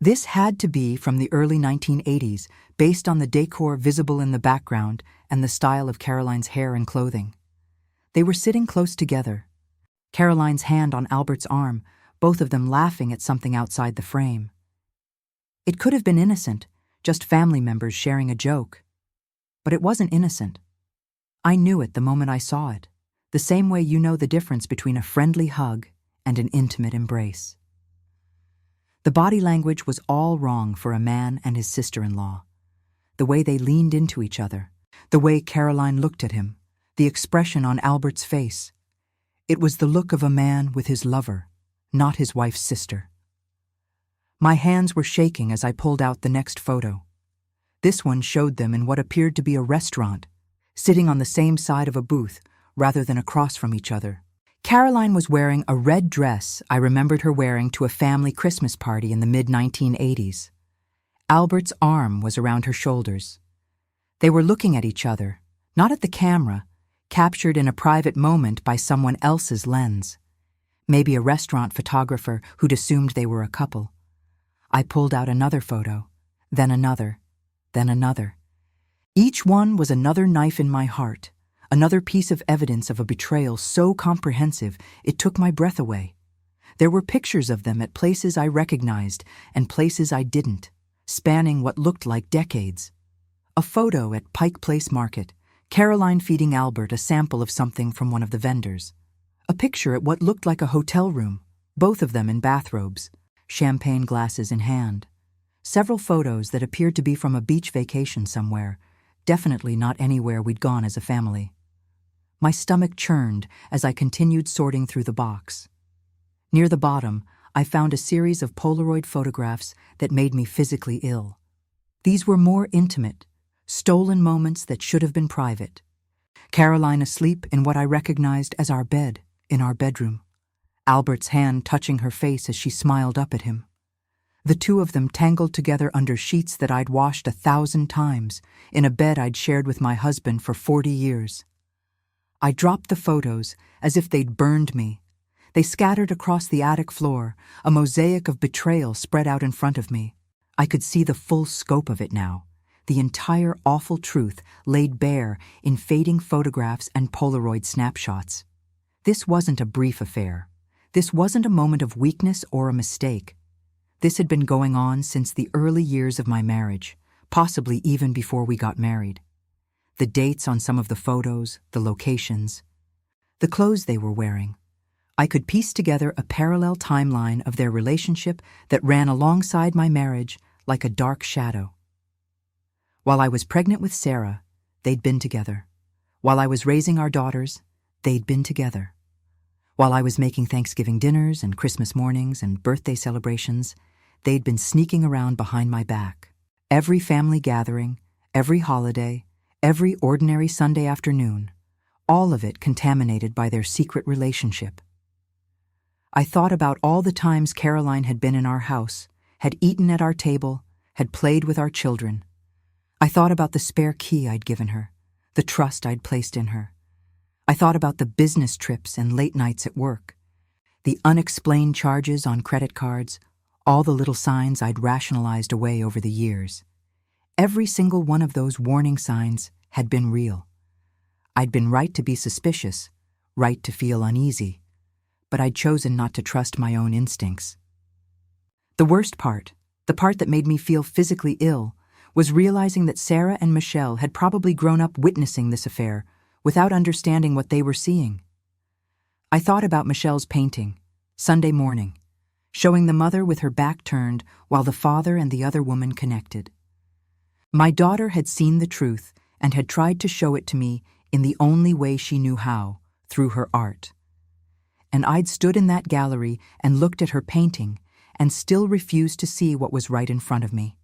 This had to be from the early 1980s, based on the decor visible in the background and the style of Caroline's hair and clothing. They were sitting close together, Caroline's hand on Albert's arm, both of them laughing at something outside the frame. It could have been innocent, just family members sharing a joke. But it wasn't innocent. I knew it the moment I saw it, the same way you know the difference between a friendly hug and an intimate embrace. The body language was all wrong for a man and his sister-in-law. The way they leaned into each other, the way Caroline looked at him, the expression on Albert's face. It was the look of a man with his lover, not his wife's sister. My hands were shaking as I pulled out the next photo. This one showed them in what appeared to be a restaurant, sitting on the same side of a booth rather than across from each other. Caroline was wearing a red dress I remembered her wearing to a family Christmas party in the mid-1980s. Albert's arm was around her shoulders. They were looking at each other, not at the camera, captured in a private moment by someone else's lens. Maybe a restaurant photographer who'd assumed they were a couple. I pulled out another photo, then another, then another. Each one was another knife in my heart, another piece of evidence of a betrayal so comprehensive it took my breath away. There were pictures of them at places I recognized and places I didn't, spanning what looked like decades. A photo at Pike Place Market, Caroline feeding Albert a sample of something from one of the vendors. A picture at what looked like a hotel room, both of them in bathrobes, champagne glasses in hand. Several photos that appeared to be from a beach vacation somewhere, definitely not anywhere we'd gone as a family. My stomach churned as I continued sorting through the box. Near the bottom, I found a series of Polaroid photographs that made me physically ill. These were more intimate, stolen moments that should have been private. Caroline asleep in what I recognized as our bed in our bedroom. Albert's hand touching her face as she smiled up at him. The two of them tangled together under sheets that I'd washed 1,000 times, in a bed I'd shared with my husband for 40 years. I dropped the photos as if they'd burned me. They scattered across the attic floor, a mosaic of betrayal spread out in front of me. I could see the full scope of it now, the entire awful truth laid bare in fading photographs and Polaroid snapshots. This wasn't a brief affair. This wasn't a moment of weakness or a mistake. This had been going on since the early years of my marriage, possibly even before we got married. The dates on some of the photos, the locations, the clothes they were wearing. I could piece together a parallel timeline of their relationship that ran alongside my marriage like a dark shadow. While I was pregnant with Sarah, they'd been together. While I was raising our daughters, they'd been together. While I was making Thanksgiving dinners and Christmas mornings and birthday celebrations, they'd been sneaking around behind my back. Every family gathering, every holiday, every ordinary Sunday afternoon, all of it contaminated by their secret relationship. I thought about all the times Caroline had been in our house, had eaten at our table, had played with our children. I thought about the spare key I'd given her, the trust I'd placed in her. I thought about the business trips and late nights at work, the unexplained charges on credit cards, all the little signs I'd rationalized away over the years. Every single one of those warning signs had been real. I'd been right to be suspicious, right to feel uneasy, but I'd chosen not to trust my own instincts. The worst part, the part that made me feel physically ill, was realizing that Sarah and Michelle had probably grown up witnessing this affair without understanding what they were seeing. I thought about Michelle's painting, Sunday morning, showing the mother with her back turned while the father and the other woman connected. My daughter had seen the truth and had tried to show it to me in the only way she knew how, through her art. And I'd stood in that gallery and looked at her painting and still refused to see what was right in front of me.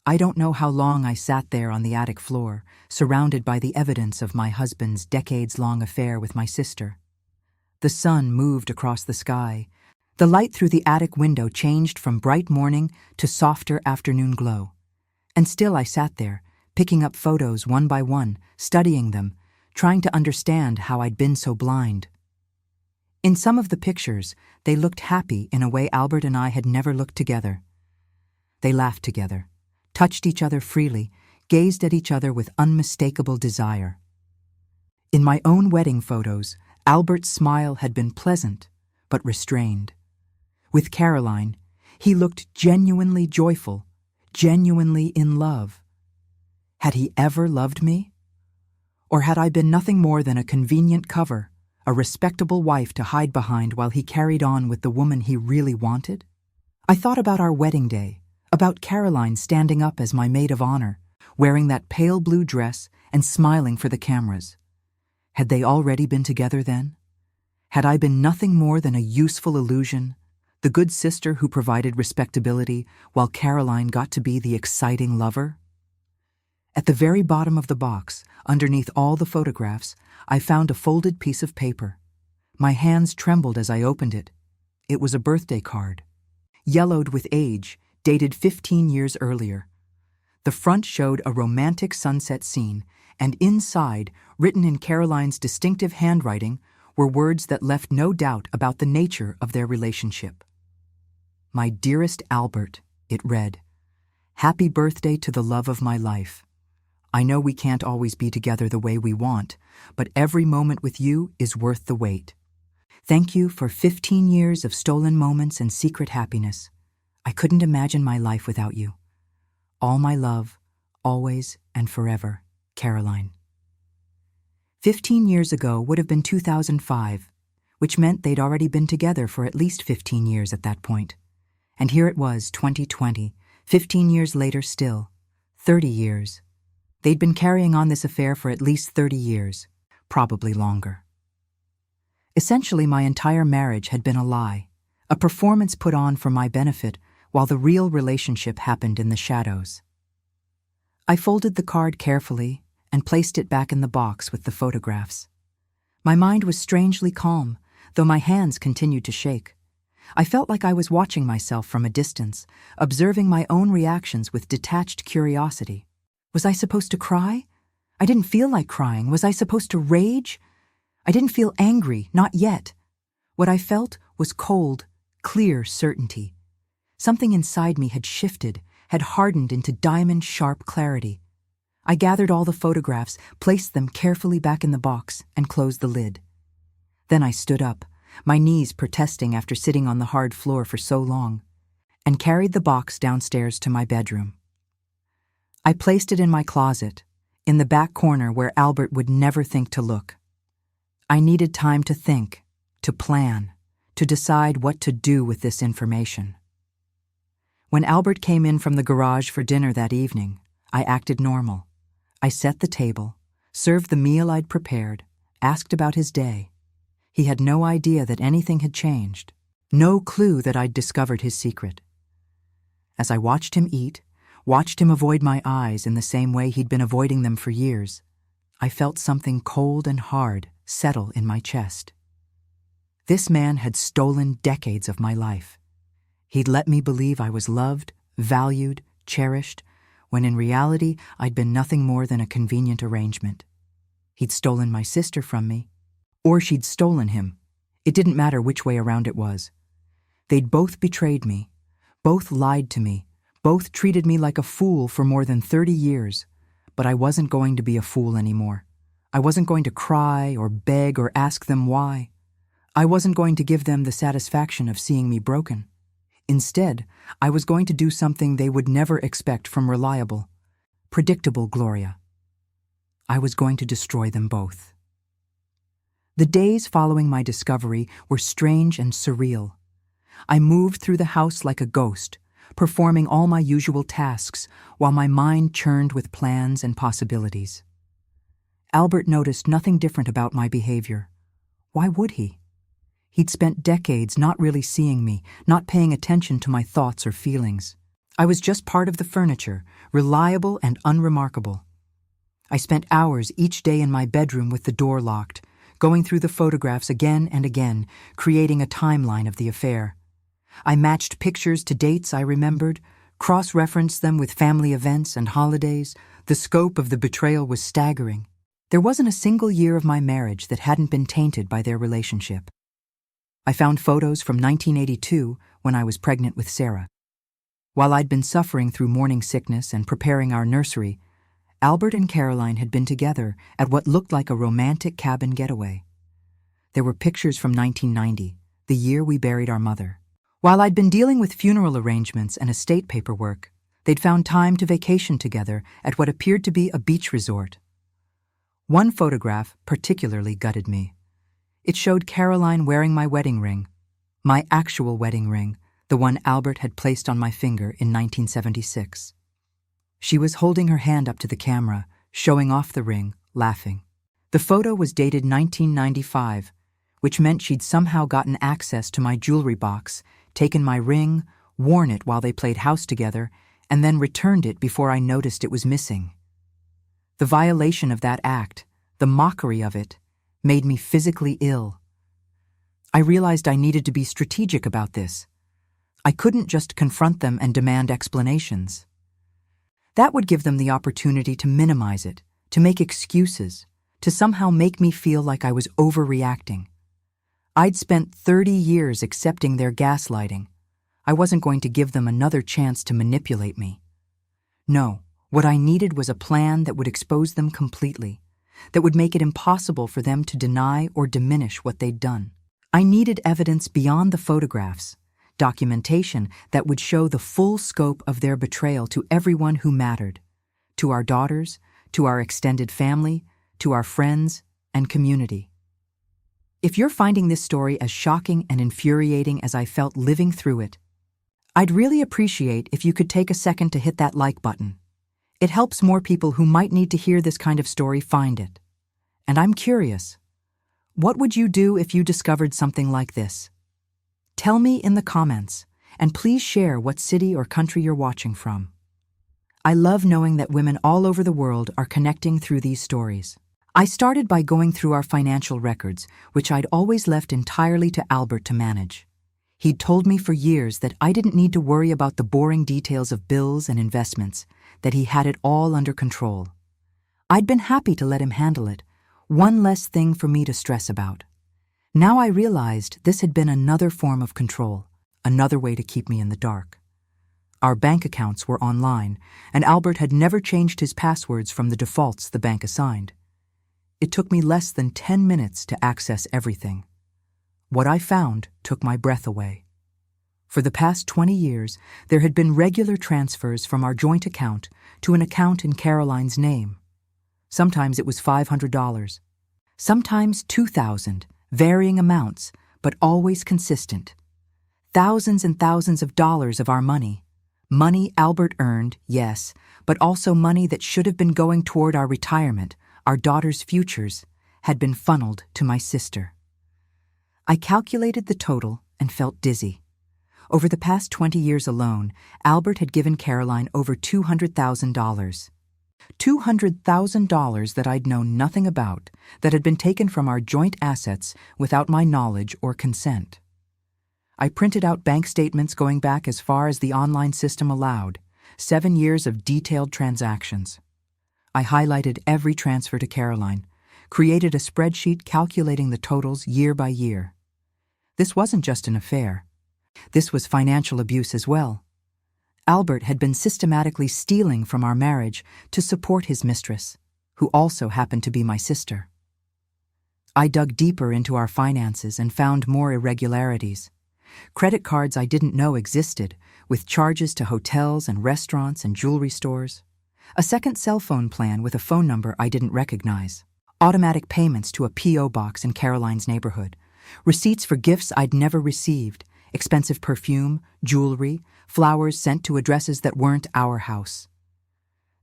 I don't know how long I sat there on the attic floor, surrounded by the evidence of my husband's decades-long affair with my sister. The sun moved across the sky. The light through the attic window changed from bright morning to softer afternoon glow. And still I sat there, picking up photos one by one, studying them, trying to understand how I'd been so blind. In some of the pictures, they looked happy in a way Albert and I had never looked together. They laughed together, touched each other freely, gazed at each other with unmistakable desire. In my own wedding photos, Albert's smile had been pleasant, but restrained. With Caroline, he looked genuinely joyful, genuinely in love. Had he ever loved me? Or had I been nothing more than a convenient cover, a respectable wife to hide behind while he carried on with the woman he really wanted? I thought about our wedding day, about Caroline standing up as my maid of honor, wearing that pale blue dress and smiling for the cameras. Had they already been together then? Had I been nothing more than a useful illusion, the good sister who provided respectability while Caroline got to be the exciting lover? At the very bottom of the box, underneath all the photographs, I found a folded piece of paper. My hands trembled as I opened it. It was a birthday card, yellowed with age, dated 15 years earlier. The front showed a romantic sunset scene, and inside, written in Caroline's distinctive handwriting, were words that left no doubt about the nature of their relationship. "My dearest Albert," it read, "happy birthday to the love of my life. I know we can't always be together the way we want, but every moment with you is worth the wait. Thank you for 15 years of stolen moments and secret happiness. I couldn't imagine my life without you. All my love, always and forever, Caroline." 15 years ago would have been 2005, which meant they'd already been together for at least 15 years at that point. And here it was, 2020, 15 years later still, 30 years. They'd been carrying on this affair for at least 30 years, probably longer. Essentially, my entire marriage had been a lie, a performance put on for my benefit while the real relationship happened in the shadows. I folded the card carefully and placed it back in the box with the photographs. My mind was strangely calm, though my hands continued to shake. I felt like I was watching myself from a distance, observing my own reactions with detached curiosity. Was I supposed to cry? I didn't feel like crying. Was I supposed to rage? I didn't feel angry, not yet. What I felt was cold, clear certainty. Something inside me had shifted, had hardened into diamond-sharp clarity. I gathered all the photographs, placed them carefully back in the box, and closed the lid. Then I stood up, my knees protesting after sitting on the hard floor for so long, and carried the box downstairs to my bedroom. I placed it in my closet, in the back corner where Albert would never think to look. I needed time to think, to plan, to decide what to do with this information. When Albert came in from the garage for dinner that evening, I acted normal. I set the table, served the meal I'd prepared, asked about his day. He had no idea that anything had changed, no clue that I'd discovered his secret. As I watched him eat, watched him avoid my eyes in the same way he'd been avoiding them for years, I felt something cold and hard settle in my chest. This man had stolen decades of my life. He'd let me believe I was loved, valued, cherished, when in reality I'd been nothing more than a convenient arrangement. He'd stolen my sister from me, or she'd stolen him. It didn't matter which way around it was. They'd both betrayed me, both lied to me, both treated me like a fool for more than 30 years, but I wasn't going to be a fool anymore. I wasn't going to cry or beg or ask them why. I wasn't going to give them the satisfaction of seeing me broken. Instead, I was going to do something they would never expect from reliable, predictable Gloria. I was going to destroy them both. The days following my discovery were strange and surreal. I moved through the house like a ghost, performing all my usual tasks while my mind churned with plans and possibilities. Albert noticed nothing different about my behavior. Why would he? He'd spent decades not really seeing me, not paying attention to my thoughts or feelings. I was just part of the furniture, reliable and unremarkable. I spent hours each day in my bedroom with the door locked, going through the photographs again and again, creating a timeline of the affair. I matched pictures to dates I remembered, cross-referenced them with family events and holidays. The scope of the betrayal was staggering. There wasn't a single year of my marriage that hadn't been tainted by their relationship. I found photos from 1982 when I was pregnant with Sarah. While I'd been suffering through morning sickness and preparing our nursery, Albert and Caroline had been together at what looked like a romantic cabin getaway. There were pictures from 1990, the year we buried our mother. While I'd been dealing with funeral arrangements and estate paperwork, they'd found time to vacation together at what appeared to be a beach resort. One photograph particularly gutted me. It showed Caroline wearing my wedding ring, my actual wedding ring, the one Albert had placed on my finger in 1976. She was holding her hand up to the camera, showing off the ring, laughing. The photo was dated 1995, which meant she'd somehow gotten access to my jewelry box, taken my ring, worn it while they played house together, and then returned it before I noticed it was missing. The violation of that act, the mockery of it, made me physically ill. I realized I needed to be strategic about this. I couldn't just confront them and demand explanations. That would give them the opportunity to minimize it, to make excuses, to somehow make me feel like I was overreacting. I'd spent 30 years accepting their gaslighting. I wasn't going to give them another chance to manipulate me. No, what I needed was a plan that would expose them completely, that would make it impossible for them to deny or diminish what they'd done. I needed evidence beyond the photographs, documentation that would show the full scope of their betrayal to everyone who mattered, to our daughters, to our extended family, to our friends and community. If you're finding this story as shocking and infuriating as I felt living through it, I'd really appreciate if you could take a second to hit that like button. It helps more people who might need to hear this kind of story find it. And I'm curious, what would you do if you discovered something like this? Tell me in the comments, and please share what city or country you're watching from. I love knowing that women all over the world are connecting through these stories. I started by going through our financial records, which I'd always left entirely to Albert to manage. He'd told me for years that I didn't need to worry about the boring details of bills and investments, that he had it all under control. I'd been happy to let him handle it, one less thing for me to stress about. Now I realized this had been another form of control, another way to keep me in the dark. Our bank accounts were online, and Albert had never changed his passwords from the defaults the bank assigned. It took me less than 10 minutes to access everything. What I found took my breath away. For the past 20 years, there had been regular transfers from our joint account to an account in Caroline's name. Sometimes it was $500, sometimes $2,000, varying amounts, but always consistent. Thousands and thousands of dollars of our money. Money Albert earned, yes, but also money that should have been going toward our retirement, our daughters' futures, had been funneled to my sister. I calculated the total and felt dizzy. Over the past 20 years alone, Albert had given Caroline over $200,000. $200,000 that I'd known nothing about, that had been taken from our joint assets without my knowledge or consent. I printed out bank statements going back as far as the online system allowed, 7 years of detailed transactions. I highlighted every transfer to Caroline, created a spreadsheet calculating the totals year by year. This wasn't just an affair. This was financial abuse as well. Albert had been systematically stealing from our marriage to support his mistress, who also happened to be my sister. I dug deeper into our finances and found more irregularities. Credit cards I didn't know existed, with charges to hotels and restaurants and jewelry stores. A second cell phone plan with a phone number I didn't recognize. Automatic payments to a P.O. box in Caroline's neighborhood. Receipts for gifts I'd never received. Expensive perfume, jewelry, flowers sent to addresses that weren't our house.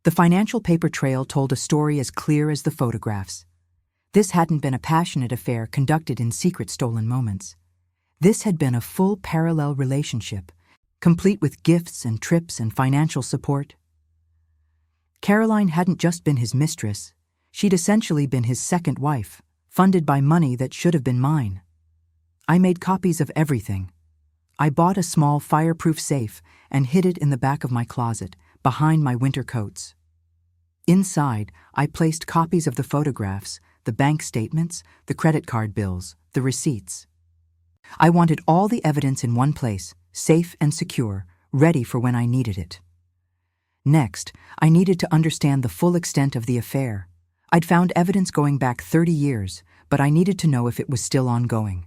The financial paper trail told a story as clear as the photographs. This hadn't been a passionate affair conducted in secret stolen moments. This had been a full parallel relationship, complete with gifts and trips and financial support. Caroline hadn't just been his mistress, she'd essentially been his second wife, funded by money that should have been mine. I made copies of everything. I bought a small fireproof safe and hid it in the back of my closet, behind my winter coats. Inside, I placed copies of the photographs, the bank statements, the credit card bills, the receipts. I wanted all the evidence in one place, safe and secure, ready for when I needed it. Next, I needed to understand the full extent of the affair. I'd found evidence going back 30 years, but I needed to know if it was still ongoing.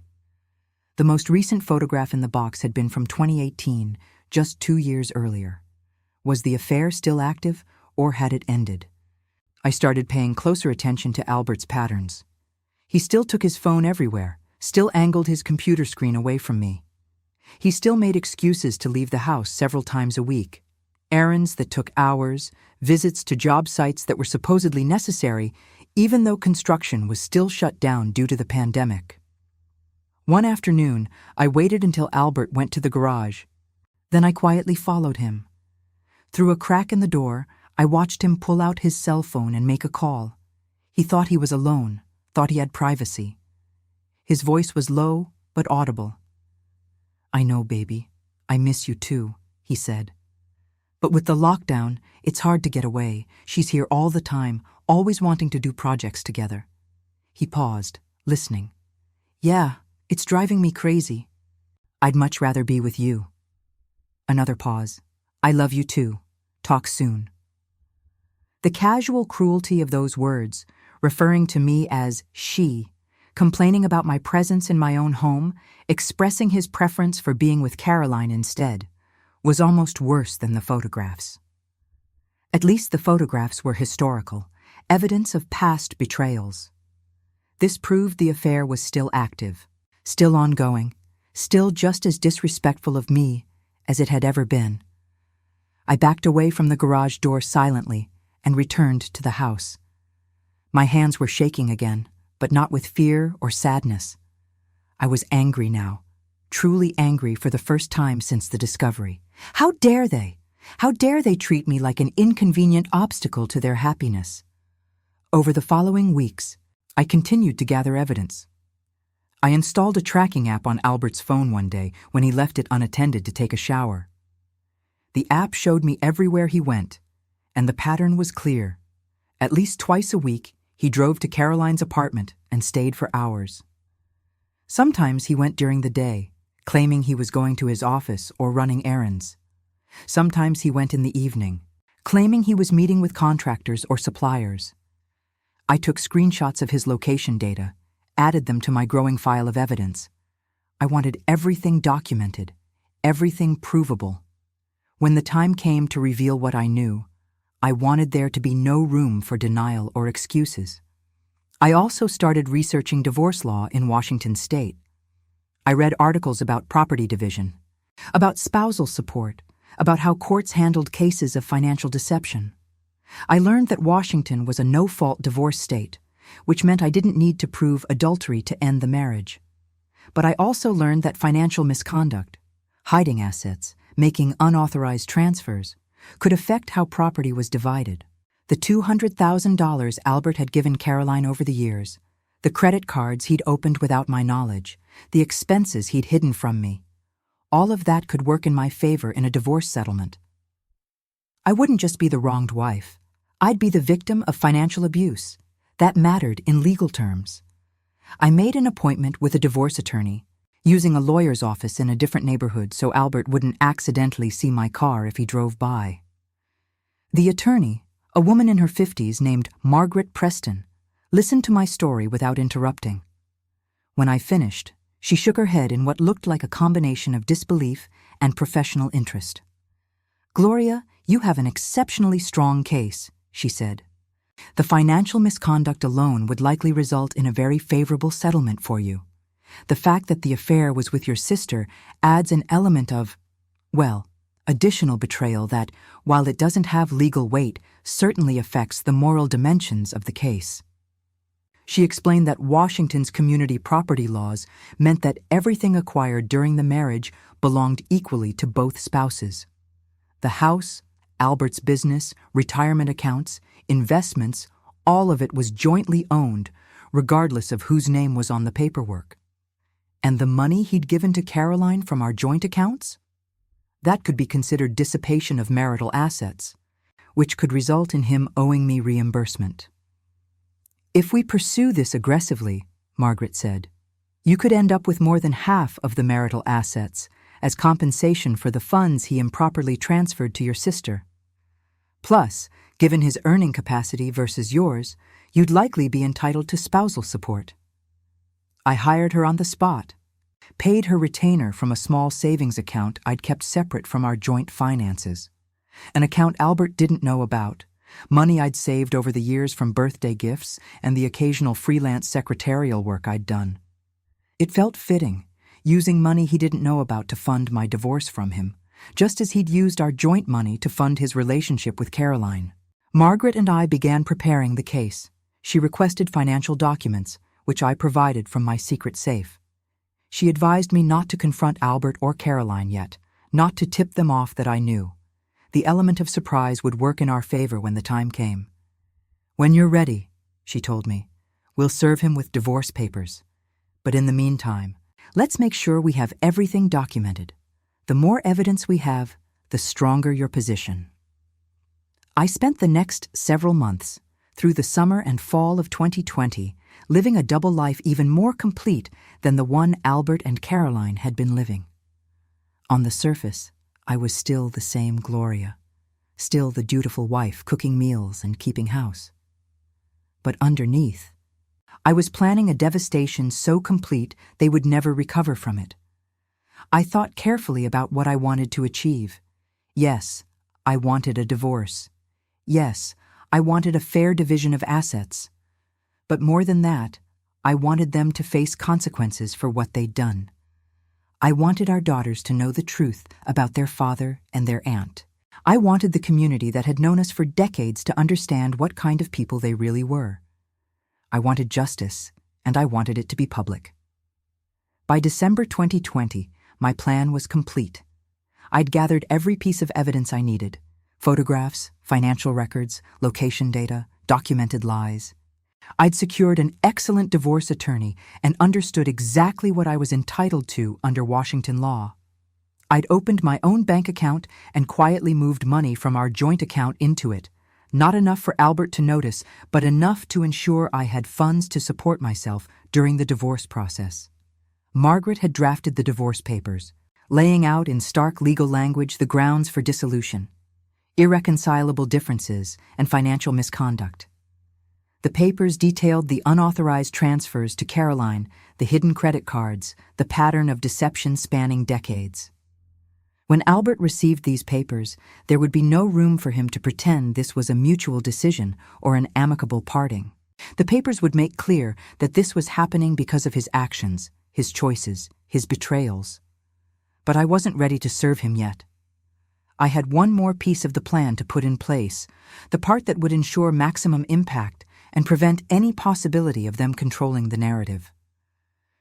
The most recent photograph in the box had been from 2018, just 2 years earlier. Was the affair still active, or had it ended? I started paying closer attention to Albert's patterns. He still took his phone everywhere, still angled his computer screen away from me. He still made excuses to leave the house several times a week. Errands that took hours, visits to job sites that were supposedly necessary, even though construction was still shut down due to the pandemic. One afternoon, I waited until Albert went to the garage. Then I quietly followed him. Through a crack in the door, I watched him pull out his cell phone and make a call. He thought he was alone, thought he had privacy. His voice was low but audible. "I know, baby. I miss you too," he said. "But with the lockdown, it's hard to get away. She's here all the time, always wanting to do projects together." He paused, listening. "Yeah, it's driving me crazy. I'd much rather be with you." Another pause. "I love you too. Talk soon." The casual cruelty of those words, referring to me as she, complaining about my presence in my own home, expressing his preference for being with Caroline instead, was almost worse than the photographs. At least the photographs were historical, evidence of past betrayals. This proved the affair was still active, still ongoing, still just as disrespectful of me as it had ever been. I backed away from the garage door silently and returned to the house. My hands were shaking again, but not with fear or sadness. I was angry now, truly angry for the first time since the discovery. How dare they? How dare they treat me like an inconvenient obstacle to their happiness? Over the following weeks, I continued to gather evidence. I installed a tracking app on Albert's phone one day when he left it unattended to take a shower. The app showed me everywhere he went, and the pattern was clear. At least twice a week, he drove to Caroline's apartment and stayed for hours. Sometimes he went during the day, claiming he was going to his office or running errands. Sometimes he went in the evening, claiming he was meeting with contractors or suppliers. I took screenshots of his location data, added them to my growing file of evidence. I wanted everything documented, everything provable. When the time came to reveal what I knew, I wanted there to be no room for denial or excuses. I also started researching divorce law in Washington state. I read articles about property division, about spousal support, about how courts handled cases of financial deception. I learned that Washington was a no-fault divorce state, which meant I didn't need to prove adultery to end the marriage. But I also learned that financial misconduct, hiding assets, making unauthorized transfers, could affect how property was divided. The $200,000 Albert had given Caroline over the years, the credit cards he'd opened without my knowledge, the expenses he'd hidden from me, all of that could work in my favor in a divorce settlement. I wouldn't just be the wronged wife. I'd be the victim of financial abuse. That mattered in legal terms. I made an appointment with a divorce attorney, using a lawyer's office in a different neighborhood so Albert wouldn't accidentally see my car if he drove by. The attorney, a woman in her 50s named Margaret Preston, listened to my story without interrupting. When I finished, she shook her head in what looked like a combination of disbelief and professional interest. "Gloria, you have an exceptionally strong case," she said. "The financial misconduct alone would likely result in a very favorable settlement for you. The fact that the affair was with your sister adds an element of, well, additional betrayal that, while it doesn't have legal weight, certainly affects the moral dimensions of the case." She explained that Washington's community property laws meant that everything acquired during the marriage belonged equally to both spouses. The house, Albert's business, retirement accounts, investments, all of it was jointly owned, regardless of whose name was on the paperwork. And the money he'd given to Caroline from our joint accounts? That could be considered dissipation of marital assets, which could result in him owing me reimbursement. "If we pursue this aggressively," Margaret said, "you could end up with more than half of the marital assets, as compensation for the funds he improperly transferred to your sister. Plus, given his earning capacity versus yours, you'd likely be entitled to spousal support. I hired her on the spot, paid her retainer from a small savings account I'd kept separate from our joint finances, an account Albert didn't know about, money I'd saved over the years from birthday gifts and the occasional freelance secretarial work I'd done. It felt fitting, using money he didn't know about to fund my divorce from him, just as he'd used our joint money to fund his relationship with Caroline. Margaret and I began preparing the case. She requested financial documents, which I provided from my secret safe. She advised me not to confront Albert or Caroline yet, not to tip them off that I knew. The element of surprise would work in our favor when the time came. "When you're ready," she told me, "we'll serve him with divorce papers. But in the meantime, let's make sure we have everything documented. The more evidence we have, the stronger your position." I spent the next several months, through the summer and fall of 2020, living a double life even more complete than the one Albert and Caroline had been living. On the surface, I was still the same Gloria, still the dutiful wife cooking meals and keeping house. But underneath, I was planning a devastation so complete they would never recover from it. I thought carefully about what I wanted to achieve. Yes, I wanted a divorce. Yes, I wanted a fair division of assets. But more than that, I wanted them to face consequences for what they'd done. I wanted our daughters to know the truth about their father and their aunt. I wanted the community that had known us for decades to understand what kind of people they really were. I wanted justice, and I wanted it to be public. By December 2020, my plan was complete. I'd gathered every piece of evidence I needed: photographs, financial records, location data, documented lies. I'd secured an excellent divorce attorney and understood exactly what I was entitled to under Washington law. I'd opened my own bank account and quietly moved money from our joint account into it, not enough for Albert to notice, but enough to ensure I had funds to support myself during the divorce process. Margaret had drafted the divorce papers, laying out in stark legal language the grounds for dissolution, irreconcilable differences, and financial misconduct. The papers detailed the unauthorized transfers to Caroline, the hidden credit cards, the pattern of deception spanning decades. When Albert received these papers, there would be no room for him to pretend this was a mutual decision or an amicable parting. The papers would make clear that this was happening because of his actions, his choices, his betrayals. But I wasn't ready to serve him yet. I had one more piece of the plan to put in place, the part that would ensure maximum impact and prevent any possibility of them controlling the narrative.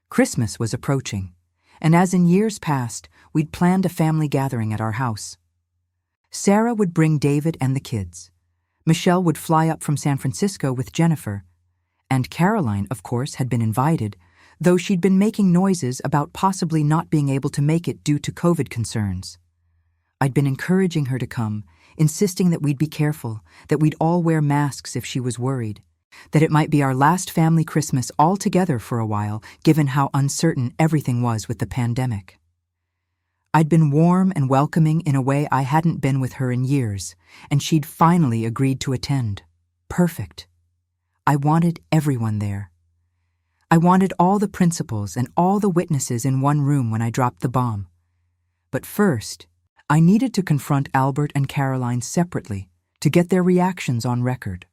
Christmas was approaching, and as in years past, we'd planned a family gathering at our house. Sarah would bring David and the kids. Michelle would fly up from San Francisco with Jennifer, and Caroline, of course, had been invited, though she'd been making noises about possibly not being able to make it due to COVID concerns. I'd been encouraging her to come, insisting that we'd be careful, that we'd all wear masks if she was worried, that it might be our last family Christmas all together for a while, given how uncertain everything was with the pandemic. I'd been warm and welcoming in a way I hadn't been with her in years, and she'd finally agreed to attend. Perfect. I wanted everyone there. I wanted all the principals and all the witnesses in one room when I dropped the bomb. But first, I needed to confront Albert and Caroline separately to get their reactions on record.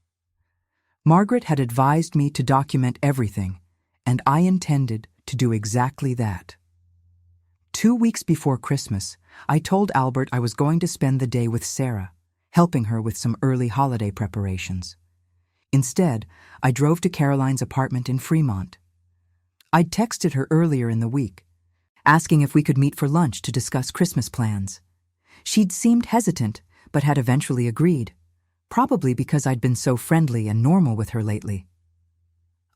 Margaret had advised me to document everything, and I intended to do exactly that. 2 weeks before Christmas, I told Albert I was going to spend the day with Sarah, helping her with some early holiday preparations. Instead, I drove to Caroline's apartment in Fremont. I'd texted her earlier in the week, asking if we could meet for lunch to discuss Christmas plans. She'd seemed hesitant, but had eventually agreed, probably because I'd been so friendly and normal with her lately.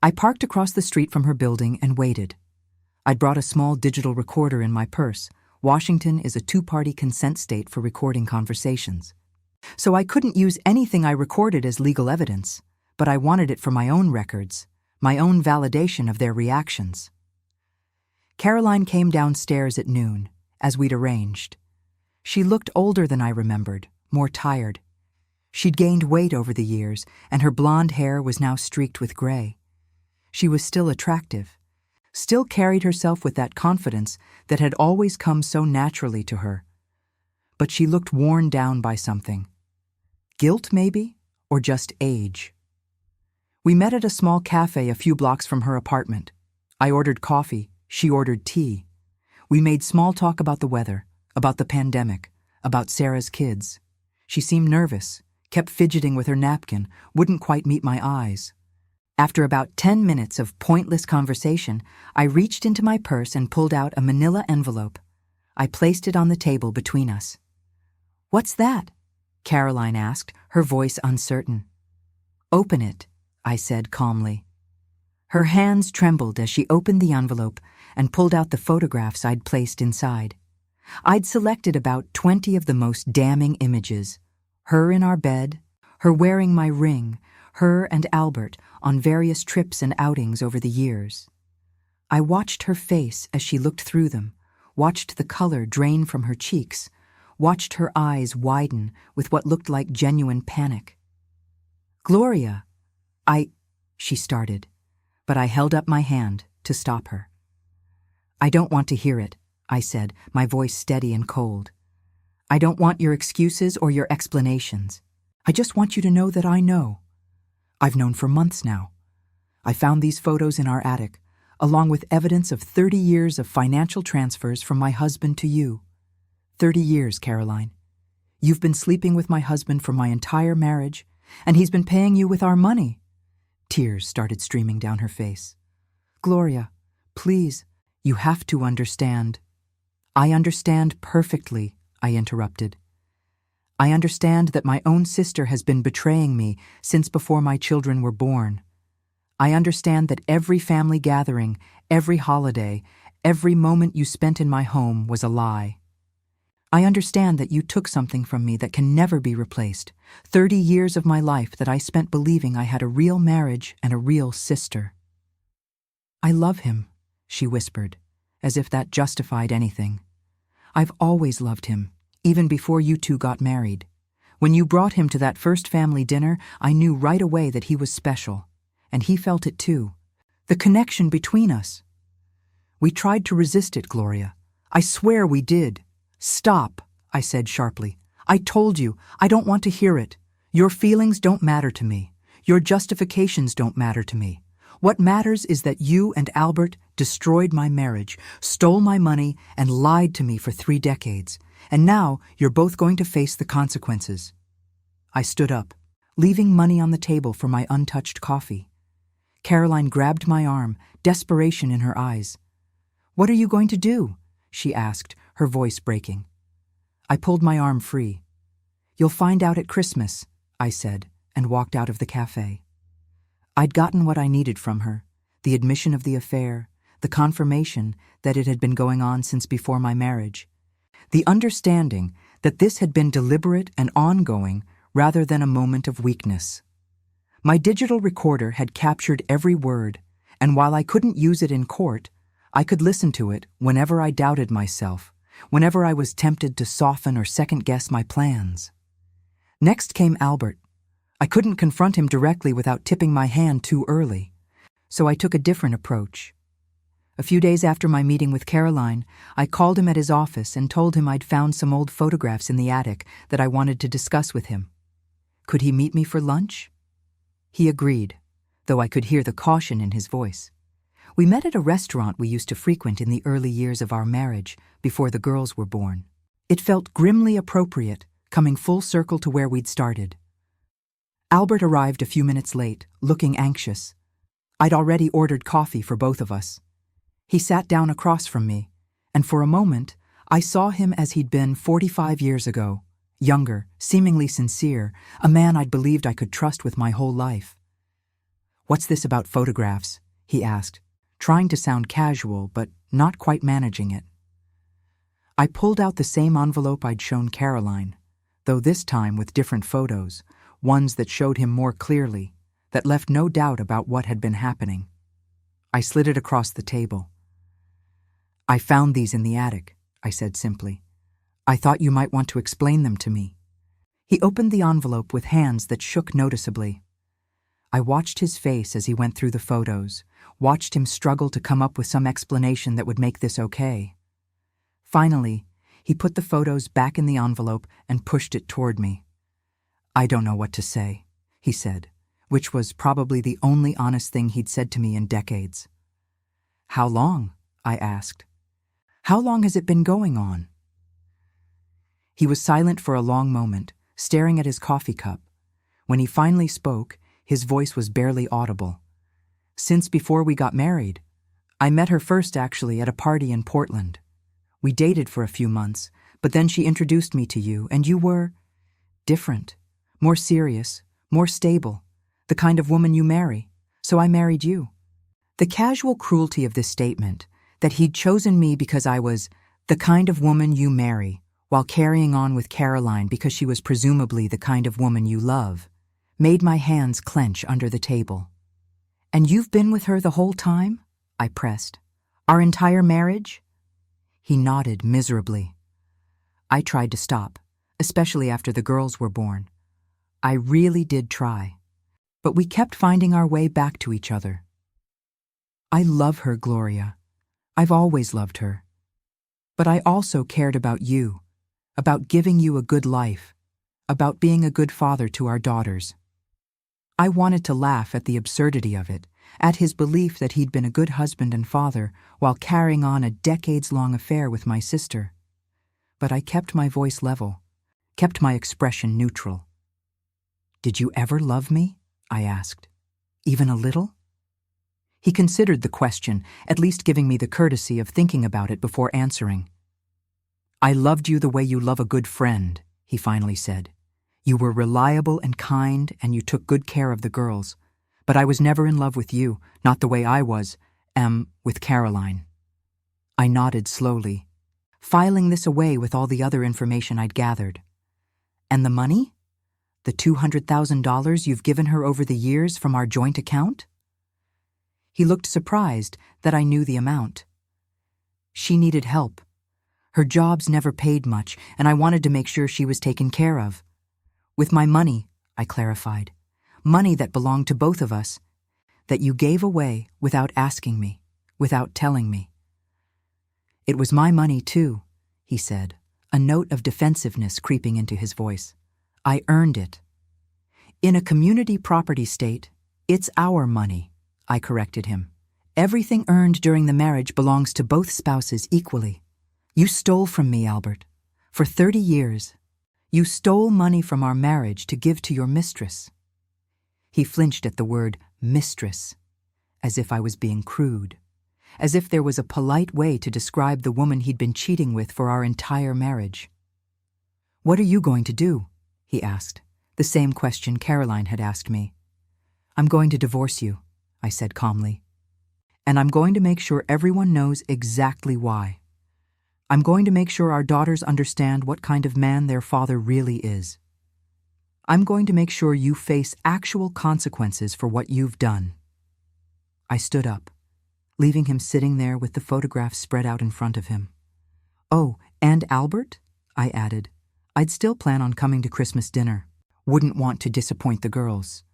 I parked across the street from her building and waited. I'd brought a small digital recorder in my purse. Washington is a two-party consent state for recording conversations. So I couldn't use anything I recorded as legal evidence, but I wanted it for my own records, my own validation of their reactions. Caroline came downstairs at noon, as we'd arranged. She looked older than I remembered, more tired. She'd gained weight over the years, and her blonde hair was now streaked with gray. She was still attractive, still carried herself with that confidence that had always come so naturally to her. But she looked worn down by something. Guilt, maybe? Or just age? We met at a small cafe a few blocks from her apartment. I ordered coffee, she ordered tea. We made small talk about the weather, about the pandemic, about Sarah's kids. She seemed nervous, kept fidgeting with her napkin, wouldn't quite meet my eyes. After about 10 minutes of pointless conversation, I reached into my purse and pulled out a manila envelope. I placed it on the table between us. "What's that?" Caroline asked, her voice uncertain. "Open it," I said calmly. Her hands trembled as she opened the envelope and pulled out the photographs I'd placed inside. I'd selected about 20 of the most damning images. Her in our bed, her wearing my ring, her and Albert on various trips and outings over the years. I watched her face as she looked through them, watched the color drain from her cheeks, watched her eyes widen with what looked like genuine panic. "Gloria, she started, but I held up my hand to stop her. "I don't want to hear it," I said, my voice steady and cold. "I don't want your excuses or your explanations. I just want you to know that I know. I've known for months now. I found these photos in our attic, along with evidence of 30 years of financial transfers from my husband to you. 30 years, Caroline. You've been sleeping with my husband for my entire marriage, and he's been paying you with our money." Tears started streaming down her face. "Gloria, please, you have to understand." "I understand perfectly," I interrupted. "I understand that my own sister has been betraying me since before my children were born. I understand that every family gathering, every holiday, every moment you spent in my home was a lie. I understand that you took something from me that can never be replaced, 30 years of my life that I spent believing I had a real marriage and a real sister." "I love him," she whispered, as if that justified anything. "I've always loved him, even before you two got married. When you brought him to that first family dinner, I knew right away that he was special, and he felt it too. The connection between us. We tried to resist it, Gloria. I swear we did." "Stop," I said sharply. "I told you, I don't want to hear it. Your feelings don't matter to me. Your justifications don't matter to me. What matters is that you and Albert destroyed my marriage, stole my money, and lied to me for 3 decades. And now you're both going to face the consequences." I stood up, leaving money on the table for my untouched coffee. Caroline grabbed my arm, desperation in her eyes. "What are you going to do?" she asked, her voice breaking. I pulled my arm free. "You'll find out at Christmas," I said, and walked out of the cafe. I'd gotten what I needed from her, the admission of the affair, the confirmation that it had been going on since before my marriage, the understanding that this had been deliberate and ongoing rather than a moment of weakness. My digital recorder had captured every word, and while I couldn't use it in court, I could listen to it whenever I doubted myself, whenever I was tempted to soften or second-guess my plans. Next came Albert. I couldn't confront him directly without tipping my hand too early, so I took a different approach. A few days after my meeting with Caroline, I called him at his office and told him I'd found some old photographs in the attic that I wanted to discuss with him. Could he meet me for lunch? He agreed, though I could hear the caution in his voice. We met at a restaurant we used to frequent in the early years of our marriage, before the girls were born. It felt grimly appropriate, coming full circle to where we'd started. Albert arrived a few minutes late, looking anxious. I'd already ordered coffee for both of us. He sat down across from me, and for a moment, I saw him as he'd been 45 years ago, younger, seemingly sincere, a man I'd believed I could trust with my whole life. "What's this about photographs?" he asked, trying to sound casual, but not quite managing it. I pulled out the same envelope I'd shown Caroline, though this time with different photos, ones that showed him more clearly, that left no doubt about what had been happening. I slid it across the table. "I found these in the attic," I said simply. "I thought you might want to explain them to me." He opened the envelope with hands that shook noticeably. I watched his face as he went through the photos, watched him struggle to come up with some explanation that would make this okay. Finally, he put the photos back in the envelope and pushed it toward me. "I don't know what to say," he said, which was probably the only honest thing he'd said to me in decades. "How long?" I asked. "How long has it been going on?" He was silent for a long moment, staring at his coffee cup. When he finally spoke, his voice was barely audible. "Since before we got married. I met her first, actually, at a party in Portland. We dated for a few months, but then she introduced me to you, and you were different, more serious, more stable, the kind of woman you marry, so I married you." The casual cruelty of this statement, that he'd chosen me because I was the kind of woman you marry, while carrying on with Caroline because she was presumably the kind of woman you love, made my hands clench under the table. "And you've been with her the whole time?" I pressed. "Our entire marriage?" He nodded miserably. I tried to stop, especially after the girls were born. I really did try. But we kept finding our way back to each other. "I love her, Gloria. I've always loved her. But I also cared about you, about giving you a good life, about being a good father to our daughters." I wanted to laugh at the absurdity of it, at his belief that he'd been a good husband and father while carrying on a decades-long affair with my sister. But I kept my voice level, kept my expression neutral. "Did you ever love me?" I asked. "Even a little?" He considered the question, at least giving me the courtesy of thinking about it before answering. "I loved you the way you love a good friend," he finally said. "You were reliable and kind, and you took good care of the girls. But I was never in love with you, not the way I was, with Caroline." I nodded slowly, filing this away with all the other information I'd gathered. "And the money? The $200,000 you've given her over the years from our joint account?" He looked surprised that I knew the amount. "She needed help. Her jobs never paid much, and I wanted to make sure she was taken care of. With my money," I clarified. "Money that belonged to both of us, that you gave away without asking me, without telling me." "It was my money, too," he said, a note of defensiveness creeping into his voice. "I earned it." "In a community property state, it's our money," I corrected him. "Everything earned during the marriage belongs to both spouses equally. You stole from me, Albert. For 30 years, you stole money from our marriage to give to your mistress." He flinched at the word mistress, as if I was being crude, as if there was a polite way to describe the woman he'd been cheating with for our entire marriage. "What are you going to do?" he asked, the same question Caroline had asked me. "I'm going to divorce you," I said calmly. "And I'm going to make sure everyone knows exactly why. I'm going to make sure our daughters understand what kind of man their father really is. I'm going to make sure you face actual consequences for what you've done." I stood up, leaving him sitting there with the photographs spread out in front of him. "Oh, and Albert?" I added. "I'd still plan on coming to Christmas dinner. Wouldn't want to disappoint the girls."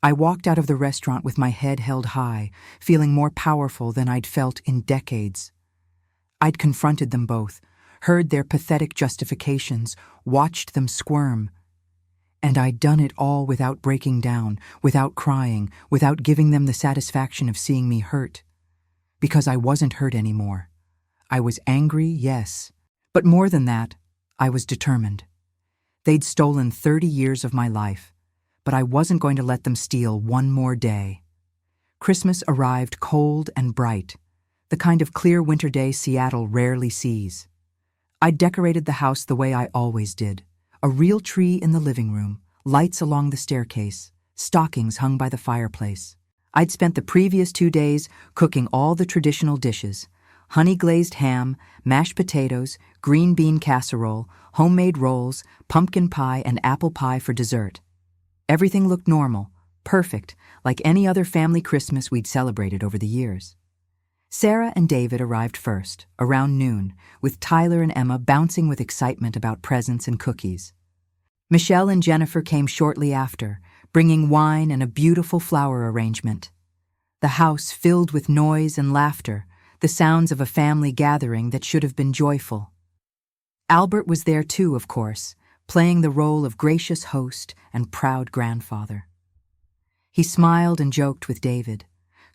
I walked out of the restaurant with my head held high, feeling more powerful than I'd felt in decades. I'd confronted them both, heard their pathetic justifications, watched them squirm. And I'd done it all without breaking down, without crying, without giving them the satisfaction of seeing me hurt. Because I wasn't hurt anymore. I was angry, yes. But more than that, I was determined. They'd stolen 30 years of my life, but I wasn't going to let them steal one more day. Christmas arrived cold and bright, the kind of clear winter day Seattle rarely sees. I decorated the house the way I always did. A real tree in the living room, lights along the staircase, stockings hung by the fireplace. I'd spent the previous 2 days cooking all the traditional dishes: honey-glazed ham, mashed potatoes, green bean casserole, homemade rolls, pumpkin pie, and apple pie for dessert. Everything looked normal, perfect, like any other family Christmas we'd celebrated over the years. Sarah and David arrived first, around noon, with Tyler and Emma bouncing with excitement about presents and cookies. Michelle and Jennifer came shortly after, bringing wine and a beautiful flower arrangement. The house filled with noise and laughter, the sounds of a family gathering that should have been joyful. Albert was there too, of course, playing the role of gracious host and proud grandfather. He smiled and joked with David,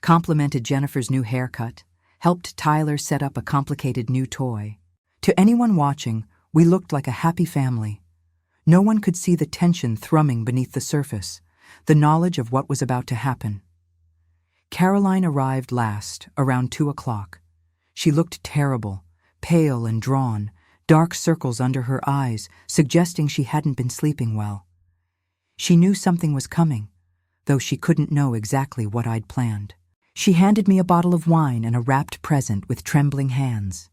complimented Jennifer's new haircut, helped Tyler set up a complicated new toy. To anyone watching, we looked like a happy family. No one could see the tension thrumming beneath the surface, the knowledge of what was about to happen. Caroline arrived last, around 2 o'clock. She looked terrible, pale and drawn, dark circles under her eyes, suggesting she hadn't been sleeping well. She knew something was coming, though she couldn't know exactly what I'd planned. She handed me a bottle of wine and a wrapped present with trembling hands.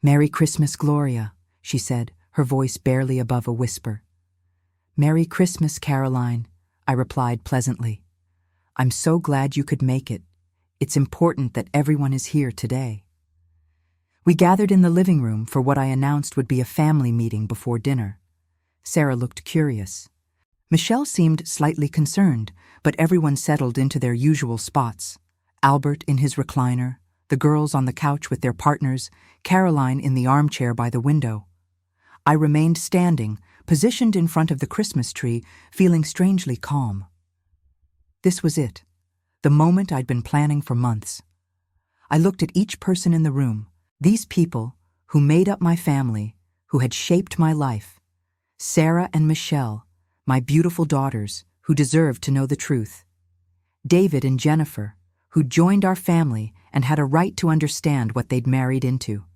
"Merry Christmas, Gloria," she said, her voice barely above a whisper. "Merry Christmas, Caroline," I replied pleasantly. "I'm so glad you could make it. It's important that everyone is here today." We gathered in the living room for what I announced would be a family meeting before dinner. Sarah looked curious. Michelle seemed slightly concerned, but everyone settled into their usual spots. Albert in his recliner, the girls on the couch with their partners, Caroline in the armchair by the window. I remained standing, positioned in front of the Christmas tree, feeling strangely calm. This was it, the moment I'd been planning for months. I looked at each person in the room, these people who made up my family, who had shaped my life. Sarah and Michelle, my beautiful daughters, who deserved to know the truth. David and Jennifer, who joined our family and had a right to understand what they'd married into.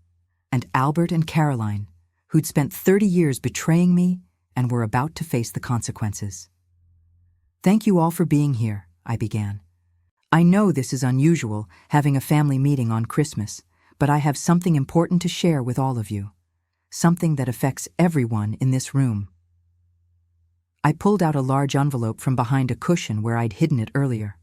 And Albert and Caroline, who'd spent 30 years betraying me and were about to face the consequences. "Thank you all for being here," I began. "I know this is unusual, having a family meeting on Christmas, but I have something important to share with all of you. Something that affects everyone in this room." I pulled out a large envelope from behind a cushion where I'd hidden it earlier.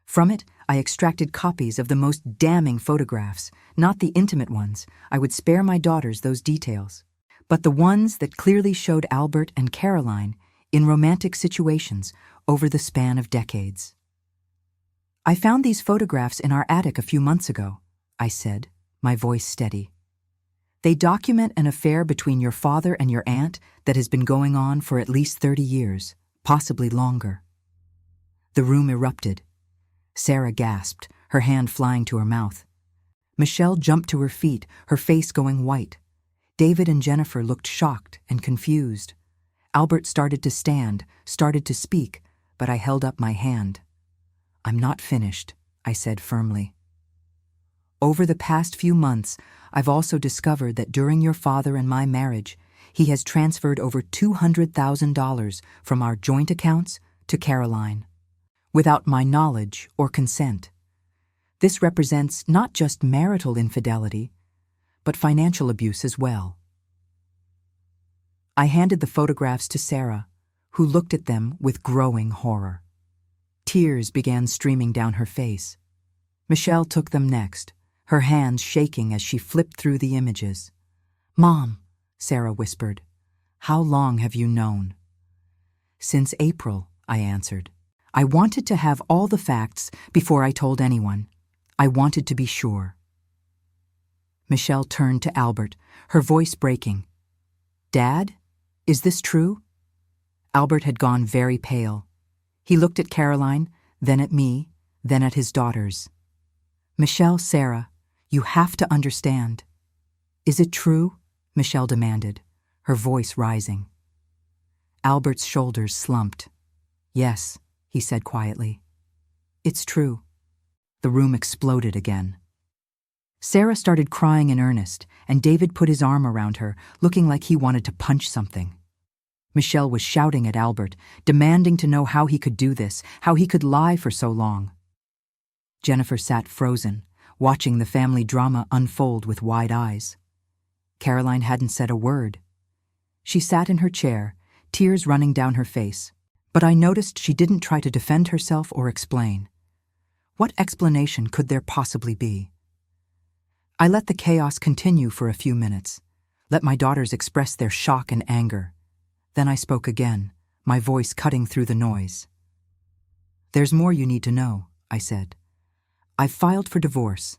From it, I extracted copies of the most damning photographs, not the intimate ones. I would spare my daughters those details. But the ones that clearly showed Albert and Caroline in romantic situations over the span of decades. "I found these photographs in our attic a few months ago," I said, my voice steady. "They document an affair between your father and your aunt that has been going on for at least 30 years, possibly longer." The room erupted. Sarah gasped, her hand flying to her mouth. Michelle jumped to her feet, her face going white. David and Jennifer looked shocked and confused. Albert started to stand, started to speak, but I held up my hand. "I'm not finished," I said firmly. "Over the past few months, I've also discovered that during your father and my marriage, he has transferred over $200,000 from our joint accounts to Caroline, without my knowledge or consent. This represents not just marital infidelity, but financial abuse as well." I handed the photographs to Sarah, who looked at them with growing horror. Tears began streaming down her face. Michelle took them next, her hands shaking as she flipped through the images. "Mom," Sarah whispered, "how long have you known?" "Since April," I answered. "I wanted to have all the facts before I told anyone. I wanted to be sure." Michelle turned to Albert, her voice breaking. "Dad, is this true?" Albert had gone very pale. He looked at Caroline, then at me, then at his daughters. "Michelle, Sarah, you have to understand." "Is it true?" Michelle demanded, her voice rising. Albert's shoulders slumped. "Yes," he said quietly. "It's true." The room exploded again. Sarah started crying in earnest, and David put his arm around her, looking like he wanted to punch something. Michelle was shouting at Albert, demanding to know how he could do this, how he could lie for so long. Jennifer sat frozen, watching the family drama unfold with wide eyes. Caroline hadn't said a word. She sat in her chair, tears running down her face, but I noticed she didn't try to defend herself or explain. What explanation could there possibly be? I let the chaos continue for a few minutes, let my daughters express their shock and anger. Then I spoke again, my voice cutting through the noise. "There's more you need to know," I said. "I've filed for divorce.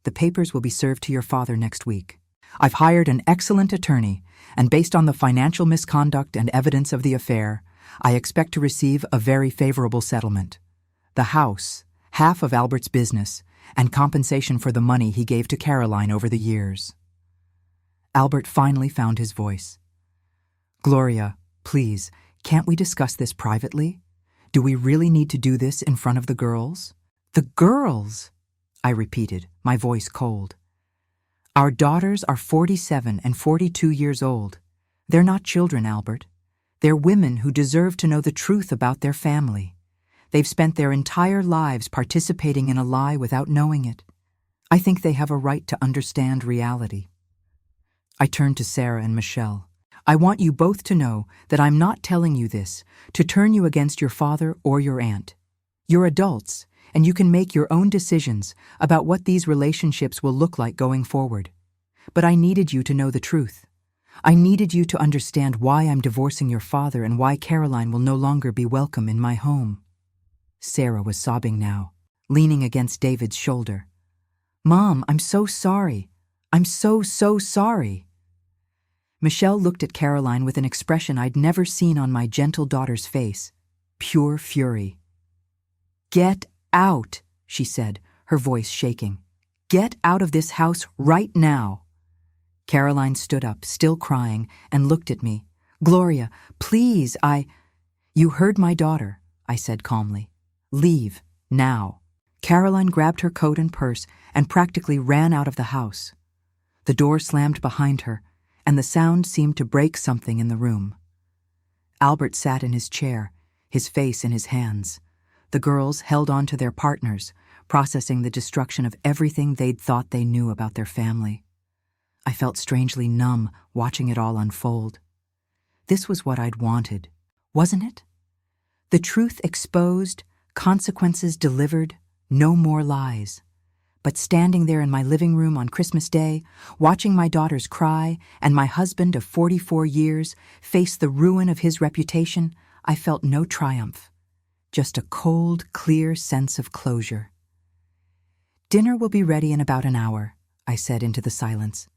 The papers will be served to your father next week. I've hired an excellent attorney, and based on the financial misconduct and evidence of the affair, I expect to receive a very favorable settlement. The house, half of Albert's business, and compensation for the money he gave to Caroline over the years." Albert finally found his voice. "Gloria, please, can't we discuss this privately? Do we really need to do this in front of the girls?" "The girls?" I repeated, my voice cold. "Our daughters are 47 and 42 years old. They're not children, Albert. They're women who deserve to know the truth about their family. They've spent their entire lives participating in a lie without knowing it. I think they have a right to understand reality." I turned to Sarah and Michelle. "I want you both to know that I'm not telling you this to turn you against your father or your aunt. You're adults, and you can make your own decisions about what these relationships will look like going forward. But I needed you to know the truth. I needed you to understand why I'm divorcing your father and why Caroline will no longer be welcome in my home." Sarah was sobbing now, leaning against David's shoulder. "Mom, I'm so sorry. I'm so sorry." Michelle looked at Caroline with an expression I'd never seen on my gentle daughter's face, pure fury. "Get out," she said, her voice shaking. "Get out of this house right now." Caroline stood up, still crying, and looked at me. "Gloria, please, You heard my daughter," I said calmly. "Leave, now." Caroline grabbed her coat and purse and practically ran out of the house. The door slammed behind her, and the sound seemed to break something in the room. Albert sat in his chair, his face in his hands. The girls held on to their partners, processing the destruction of everything they'd thought they knew about their family. I felt strangely numb watching it all unfold. This was what I'd wanted, wasn't it? The truth exposed, consequences delivered, no more lies. But standing there in my living room on Christmas Day, watching my daughters cry and my husband of 44 years face the ruin of his reputation, I felt no triumph, just a cold, clear sense of closure. "Dinner will be ready in about an hour," I said into the silence.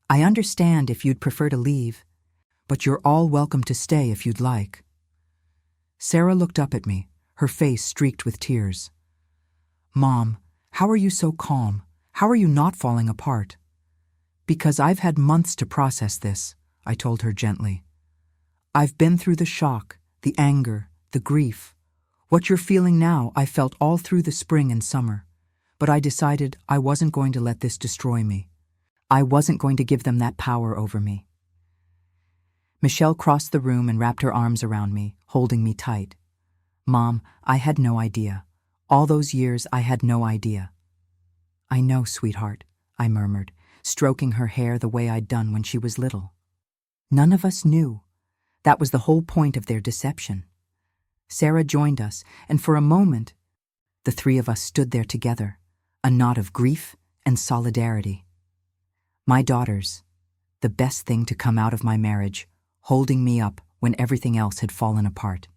"I understand if you'd prefer to leave, but you're all welcome to stay if you'd like." Sarah looked up at me, her face streaked with tears. "Mom, how are you so calm? How are you not falling apart?" "Because I've had months to process this," I told her gently. "I've been through the shock, the anger, the grief. What you're feeling now I felt all through the spring and summer, but I decided I wasn't going to let this destroy me. I wasn't going to give them that power over me." Michelle crossed the room and wrapped her arms around me, holding me tight. "Mom, I had no idea. All those years I had no idea." "I know, sweetheart," I murmured, stroking her hair the way I'd done when she was little. "None of us knew. That was the whole point of their deception." Sarah joined us, and for a moment, the three of us stood there together, a knot of grief and solidarity. My daughters, the best thing to come out of my marriage, holding me up when everything else had fallen apart.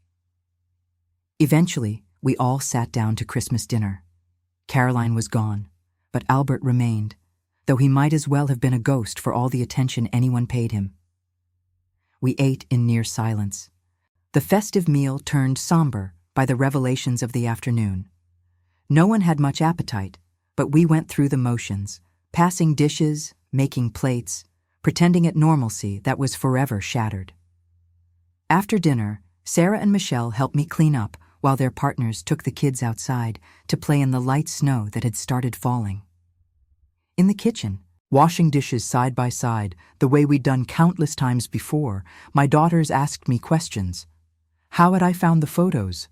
Eventually, we all sat down to Christmas dinner. Caroline was gone, but Albert remained, though he might as well have been a ghost for all the attention anyone paid him. We ate in near silence. The festive meal turned somber by the revelations of the afternoon. No one had much appetite, but we went through the motions, passing dishes, making plates, pretending at normalcy that was forever shattered. After dinner, Sarah and Michelle helped me clean up while their partners took the kids outside to play in the light snow that had started falling. In the kitchen, washing dishes side by side, the way we'd done countless times before, my daughters asked me questions. How had I found the photos?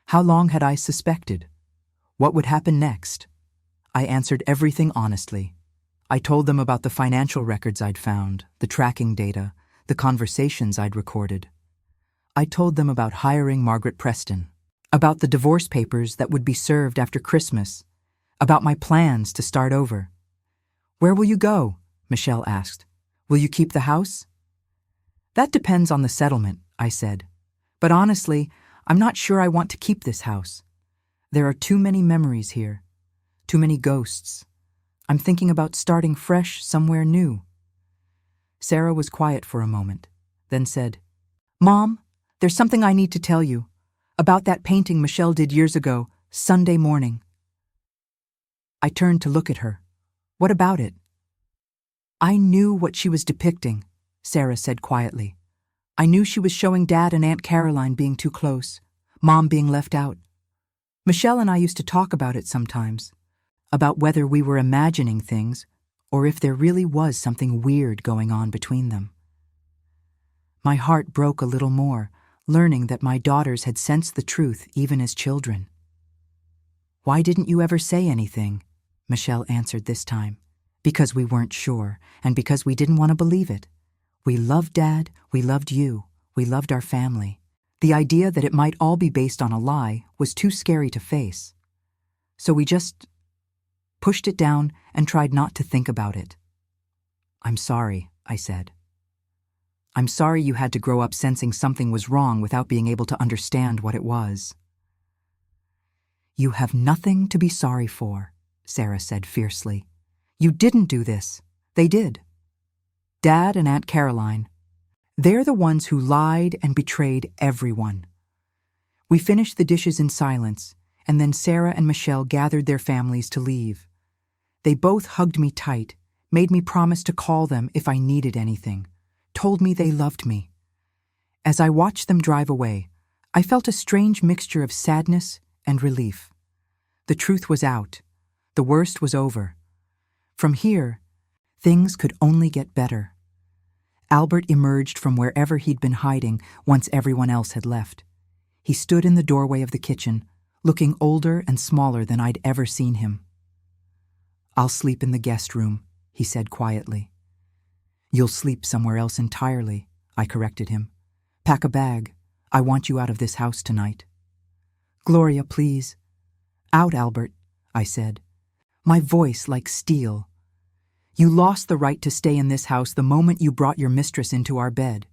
How long had I suspected? What would happen next? I answered everything honestly. I told them about the financial records I'd found, the tracking data, the conversations I'd recorded. I told them about hiring Margaret Preston, about the divorce papers that would be served after Christmas, about my plans to start over. Where will you go? Michelle asked. Will you keep the house? That depends on the settlement, I said. But honestly, I'm not sure I want to keep this house. There are too many memories here. Too many ghosts. I'm thinking about starting fresh somewhere new. Sarah was quiet for a moment, then said, Mom, there's something I need to tell you about that painting Michelle did years ago, Sunday morning. I turned to look at her. What about it? I knew what she was depicting, Sarah said quietly. I knew she was showing Dad and Aunt Caroline being too close, Mom being left out. Michelle and I used to talk about it sometimes, about whether we were imagining things or if there really was something weird going on between them. My heart broke a little more, learning that my daughters had sensed the truth even as children. Why didn't you ever say anything? Michelle answered this time. Because we weren't sure, and because we didn't want to believe it. We loved Dad, we loved you, we loved our family. The idea that it might all be based on a lie was too scary to face. So we just pushed it down and tried not to think about it. I'm sorry, I said. I'm sorry you had to grow up sensing something was wrong without being able to understand what it was. You have nothing to be sorry for, Sarah said fiercely. You didn't do this. They did. Dad and Aunt Caroline. They're the ones who lied and betrayed everyone. We finished the dishes in silence, and then Sarah and Michelle gathered their families to leave. They both hugged me tight, made me promise to call them if I needed anything, told me they loved me. As I watched them drive away, I felt a strange mixture of sadness and relief. The truth was out. The worst was over. From here, things could only get better. Albert emerged from wherever he'd been hiding once everyone else had left. He stood in the doorway of the kitchen, looking older and smaller than I'd ever seen him. I'll sleep in the guest room, he said quietly. You'll sleep somewhere else entirely, I corrected him. Pack a bag. I want you out of this house tonight. Gloria, please. Out, Albert, I said, my voice like steel. You lost the right to stay in this house the moment you brought your mistress into our bed.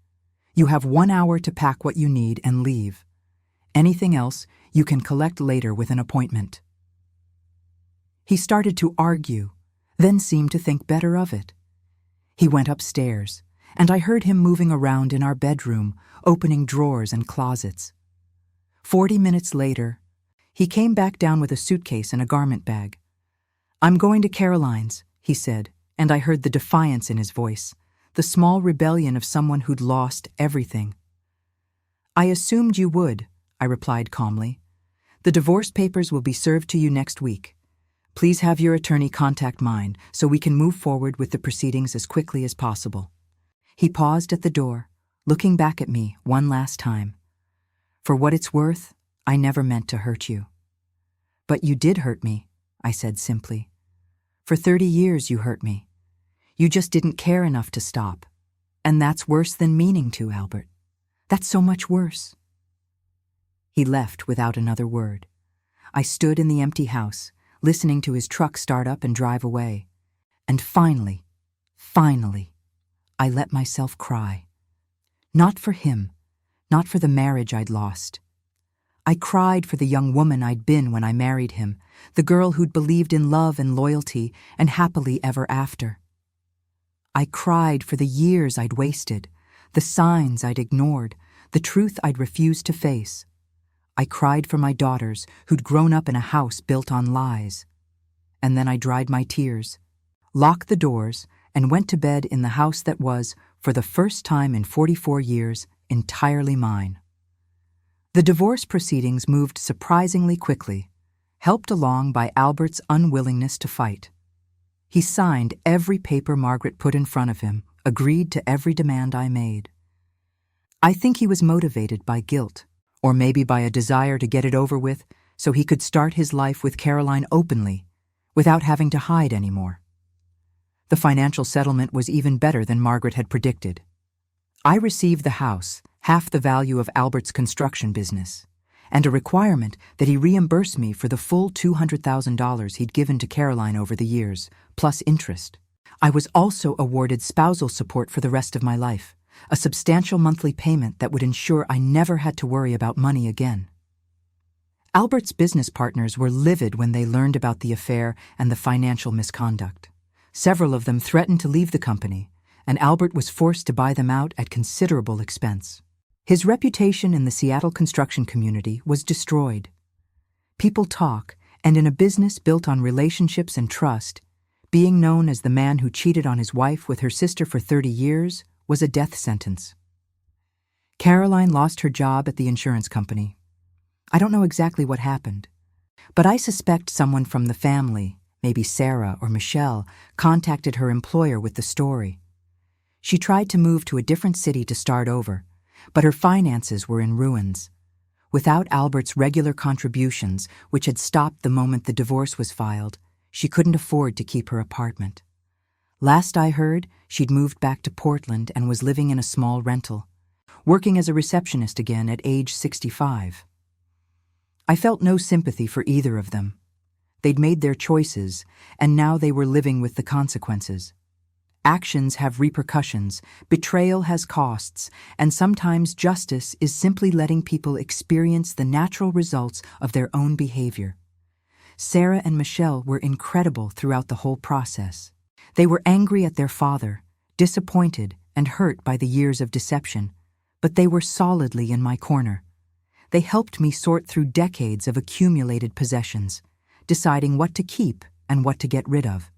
You have 1 hour to pack what you need and leave. Anything else you can collect later with an appointment. He started to argue, then seemed to think better of it. He went upstairs, and I heard him moving around in our bedroom, opening drawers and closets. 40 minutes later, he came back down with a suitcase and a garment bag. I'm going to Caroline's, he said, and I heard the defiance in his voice, the small rebellion of someone who'd lost everything. I assumed you would, I replied calmly. The divorce papers will be served to you next week. Please have your attorney contact mine so we can move forward with the proceedings as quickly as possible. He paused at the door, looking back at me one last time. For what it's worth, I never meant to hurt you. But you did hurt me, I said simply. For 30 years you hurt me. You just didn't care enough to stop. And that's worse than meaning to, Albert. That's so much worse. He left without another word. I stood in the empty house, listening to his truck start up and drive away. And finally, I let myself cry. Not for him, not for the marriage I'd lost. I cried for the young woman I'd been when I married him, the girl who'd believed in love and loyalty and happily ever after. I cried for the years I'd wasted, the signs I'd ignored, the truth I'd refused to face. I cried for my daughters who'd grown up in a house built on lies. And then I dried my tears, locked the doors, and went to bed in the house that was, for the first time in 44 years, entirely mine. The divorce proceedings moved surprisingly quickly, helped along by Albert's unwillingness to fight. He signed every paper Margaret put in front of him, agreed to every demand I made. I think he was motivated by guilt, or maybe by a desire to get it over with so he could start his life with Caroline openly, without having to hide anymore. The financial settlement was even better than Margaret had predicted. I received the house, half the value of Albert's construction business, and a requirement that he reimburse me for the full $200,000 he'd given to Caroline over the years, plus interest. I was also awarded spousal support for the rest of my life, a substantial monthly payment that would ensure I never had to worry about money again. Albert's business partners were livid when they learned about the affair and the financial misconduct. Several of them threatened to leave the company, and Albert was forced to buy them out at considerable expense. His reputation in the Seattle construction community was destroyed. People talk, and in a business built on relationships and trust, being known as the man who cheated on his wife with her sister for 30 years was a death sentence. Caroline lost her job at the insurance company. I don't know exactly what happened, but I suspect someone from the family, maybe Sarah or Michelle, contacted her employer with the story. She tried to move to a different city to start over, but her finances were in ruins. Without Albert's regular contributions, which had stopped the moment the divorce was filed, she couldn't afford to keep her apartment. Last I heard, she'd moved back to Portland and was living in a small rental, working as a receptionist again at age 65. I felt no sympathy for either of them. They'd made their choices, and now they were living with the consequences. Actions have repercussions, betrayal has costs, and sometimes justice is simply letting people experience the natural results of their own behavior. Sarah and Michelle were incredible throughout the whole process. They were angry at their father, disappointed and hurt by the years of deception, but they were solidly in my corner. They helped me sort through decades of accumulated possessions, deciding what to keep and what to get rid of.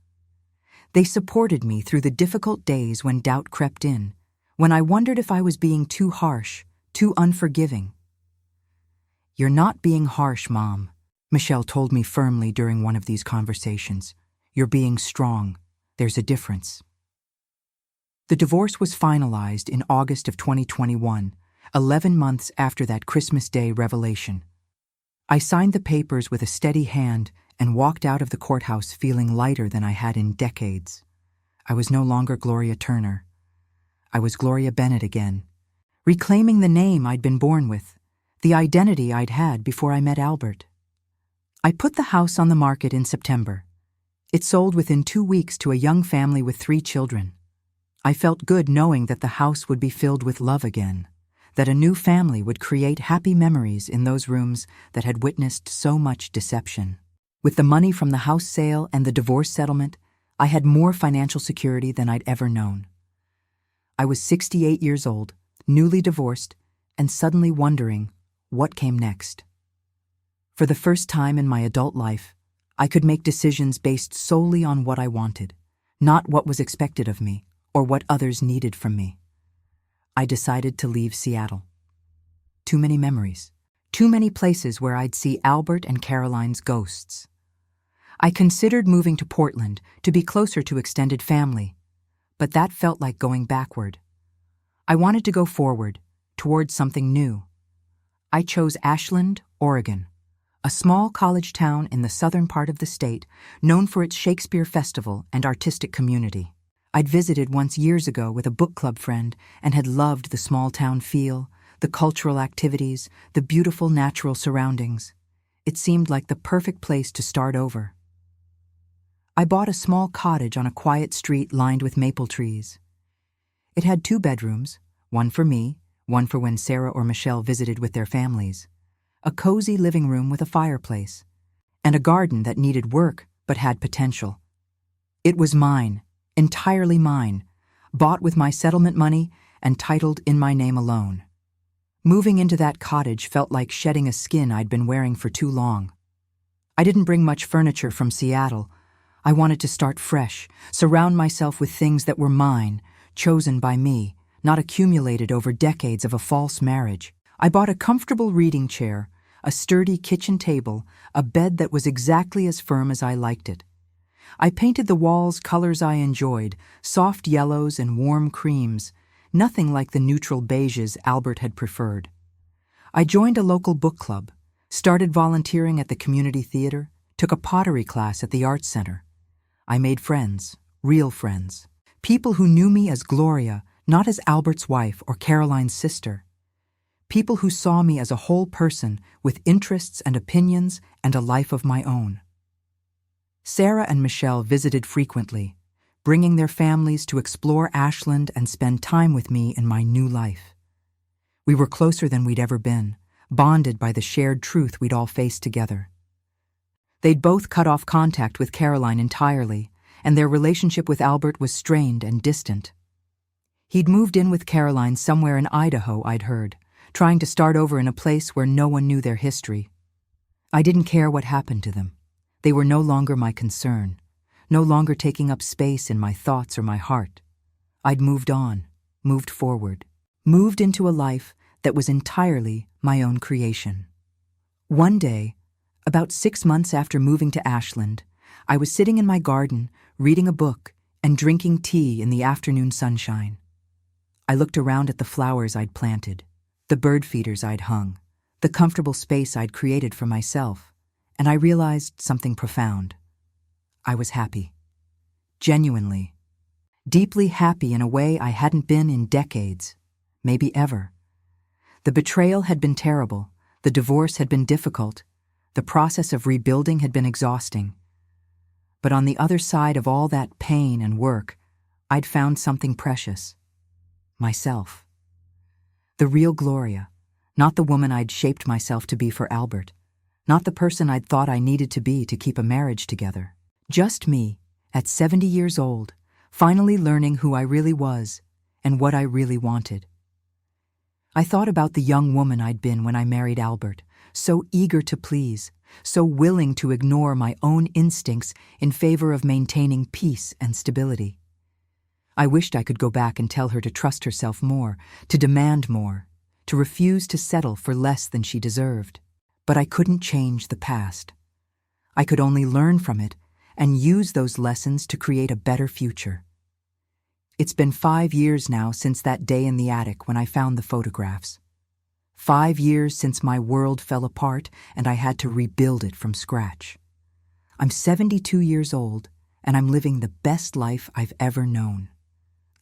They supported me through the difficult days when doubt crept in, when I wondered if I was being too harsh, too unforgiving. "You're not being harsh, Mom," Michelle told me firmly during one of these conversations. "You're being strong. There's a difference." The divorce was finalized in August of 2021, 11 months after that Christmas Day revelation. I signed the papers with a steady hand and walked out of the courthouse feeling lighter than I had in decades. I was no longer Gloria Turner. I was Gloria Bennett again, reclaiming the name I'd been born with, the identity I'd had before I met Albert. I put the house on the market in September. It sold within 2 weeks to a young family with 3 children. I felt good knowing that the house would be filled with love again, that a new family would create happy memories in those rooms that had witnessed so much deception. With the money from the house sale and the divorce settlement, I had more financial security than I'd ever known. I was 68 years old, newly divorced, and suddenly wondering what came next. For the first time in my adult life, I could make decisions based solely on what I wanted, not what was expected of me or what others needed from me. I decided to leave Seattle. Too many memories, too many places where I'd see Albert and Caroline's ghosts. I considered moving to Portland to be closer to extended family, but that felt like going backward. I wanted to go forward, towards something new. I chose Ashland, Oregon, a small college town in the southern part of the state known for its Shakespeare Festival and artistic community. I'd visited once years ago with a book club friend and had loved the small town feel, the cultural activities, the beautiful natural surroundings. It seemed like the perfect place to start over. I bought a small cottage on a quiet street lined with maple trees. It had 2 bedrooms, one for me, one for when Sarah or Michelle visited with their families, a cozy living room with a fireplace, and a garden that needed work but had potential. It was mine, entirely mine, bought with my settlement money and titled in my name alone. Moving into that cottage felt like shedding a skin I'd been wearing for too long. I didn't bring much furniture from Seattle. I wanted to start fresh, surround myself with things that were mine, chosen by me, not accumulated over decades of a false marriage. I bought a comfortable reading chair, a sturdy kitchen table, a bed that was exactly as firm as I liked it. I painted the walls colors I enjoyed, soft yellows and warm creams, nothing like the neutral beiges Albert had preferred. I joined a local book club, started volunteering at the community theater, took a pottery class at the Arts Center. I made friends, real friends, people who knew me as Gloria, not as Albert's wife or Caroline's sister. People who saw me as a whole person with interests and opinions and a life of my own. Sarah and Michelle visited frequently, bringing their families to explore Ashland and spend time with me in my new life. We were closer than we'd ever been, bonded by the shared truth we'd all faced together. They'd both cut off contact with Caroline entirely, and their relationship with Albert was strained and distant. He'd moved in with Caroline somewhere in Idaho, I'd heard, trying to start over in a place where no one knew their history. I didn't care what happened to them. They were no longer my concern, no longer taking up space in my thoughts or my heart. I'd moved on, moved forward, moved into a life that was entirely my own creation. One day, about 6 months after moving to Ashland, I was sitting in my garden, reading a book and drinking tea in the afternoon sunshine. I looked around at the flowers I'd planted, the bird feeders I'd hung, the comfortable space I'd created for myself, and I realized something profound. I was happy. Genuinely. Deeply happy in a way I hadn't been in decades, maybe ever. The betrayal had been terrible, the divorce had been difficult, the process of rebuilding had been exhausting. But on the other side of all that pain and work, I'd found something precious. Myself. The real Gloria, not the woman I'd shaped myself to be for Albert, not the person I'd thought I needed to be to keep a marriage together. Just me, at 70 years old, finally learning who I really was and what I really wanted. I thought about the young woman I'd been when I married Albert, so eager to please, so willing to ignore my own instincts in favor of maintaining peace and stability. I wished I could go back and tell her to trust herself more, to demand more, to refuse to settle for less than she deserved. But I couldn't change the past. I could only learn from it and use those lessons to create a better future. It's been 5 years now since that day in the attic when I found the photographs. 5 years since my world fell apart and I had to rebuild it from scratch. I'm 72 years old and I'm living the best life I've ever known.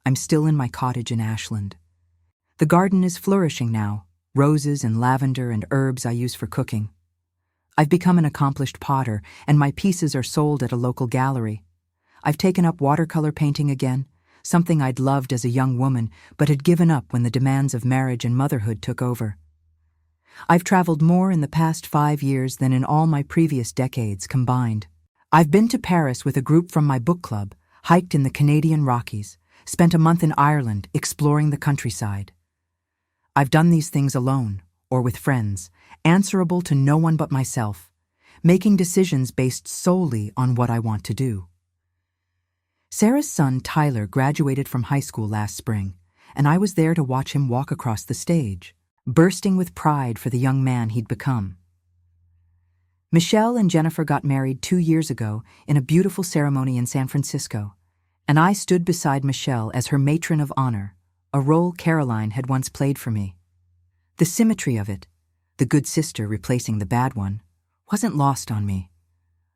I'm still in my cottage in Ashland. The garden is flourishing now, roses and lavender and herbs I use for cooking. I've become an accomplished potter and my pieces are sold at a local gallery. I've taken up watercolor painting again, something I'd loved as a young woman but had given up when the demands of marriage and motherhood took over. I've traveled more in the past 5 years than in all my previous decades combined. I've been to Paris with a group from my book club, hiked in the Canadian Rockies, spent a month in Ireland exploring the countryside. I've done these things alone, or with friends, answerable to no one but myself, making decisions based solely on what I want to do. Sarah's son Tyler graduated from high school last spring, and I was there to watch him walk across the stage, bursting with pride for the young man he'd become. Michelle and Jennifer got married 2 years ago in a beautiful ceremony in San Francisco, and I stood beside Michelle as her matron of honor, a role Caroline had once played for me. The symmetry of it, the good sister replacing the bad one, wasn't lost on me.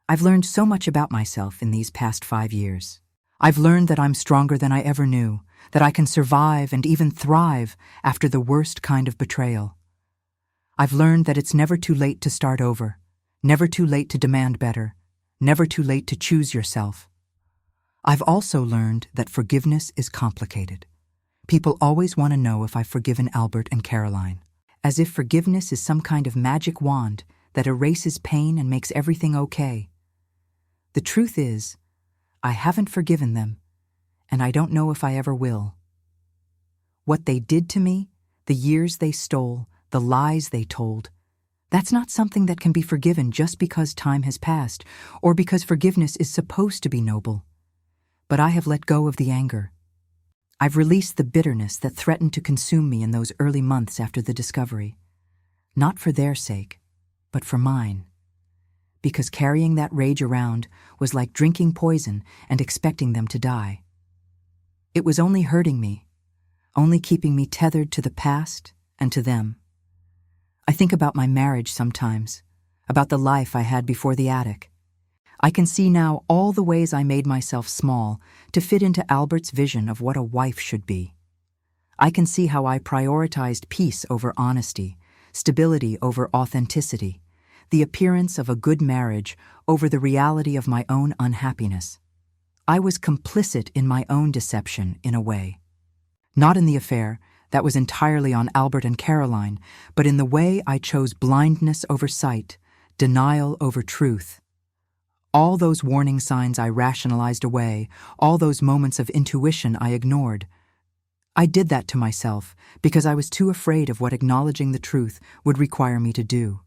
I've learned so much about myself in these past 5 years. I've learned that I'm stronger than I ever knew, that I can survive and even thrive after the worst kind of betrayal. I've learned that it's never too late to start over, never too late to demand better, never too late to choose yourself. I've also learned that forgiveness is complicated. People always want to know if I've forgiven Albert and Caroline, as if forgiveness is some kind of magic wand that erases pain and makes everything okay. The truth is, I haven't forgiven them, and I don't know if I ever will. What they did to me, the years they stole, the lies they told, that's not something that can be forgiven just because time has passed or because forgiveness is supposed to be noble. But I have let go of the anger. I've released the bitterness that threatened to consume me in those early months after the discovery. Not for their sake, but for mine. Because carrying that rage around was like drinking poison and expecting them to die. It was only hurting me, only keeping me tethered to the past and to them. I think about my marriage sometimes, about the life I had before the attic. I can see now all the ways I made myself small to fit into Albert's vision of what a wife should be. I can see how I prioritized peace over honesty, stability over authenticity, the appearance of a good marriage over the reality of my own unhappiness. I was complicit in my own deception, in a way. Not in the affair, that was entirely on Albert and Caroline, but in the way I chose blindness over sight, denial over truth. All those warning signs I rationalized away, all those moments of intuition I ignored. I did that to myself because I was too afraid of what acknowledging the truth would require me to do.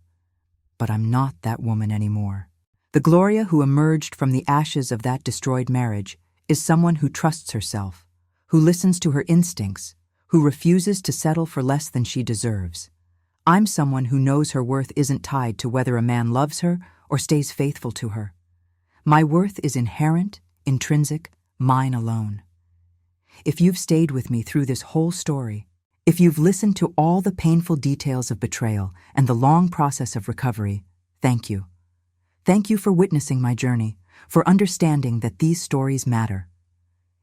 But I'm not that woman anymore. The Gloria who emerged from the ashes of that destroyed marriage is someone who trusts herself, who listens to her instincts, who refuses to settle for less than she deserves. I'm someone who knows her worth isn't tied to whether a man loves her or stays faithful to her. My worth is inherent, intrinsic, mine alone. If you've stayed with me through this whole story, if you've listened to all the painful details of betrayal and the long process of recovery, thank you. Thank you for witnessing my journey, for understanding that these stories matter.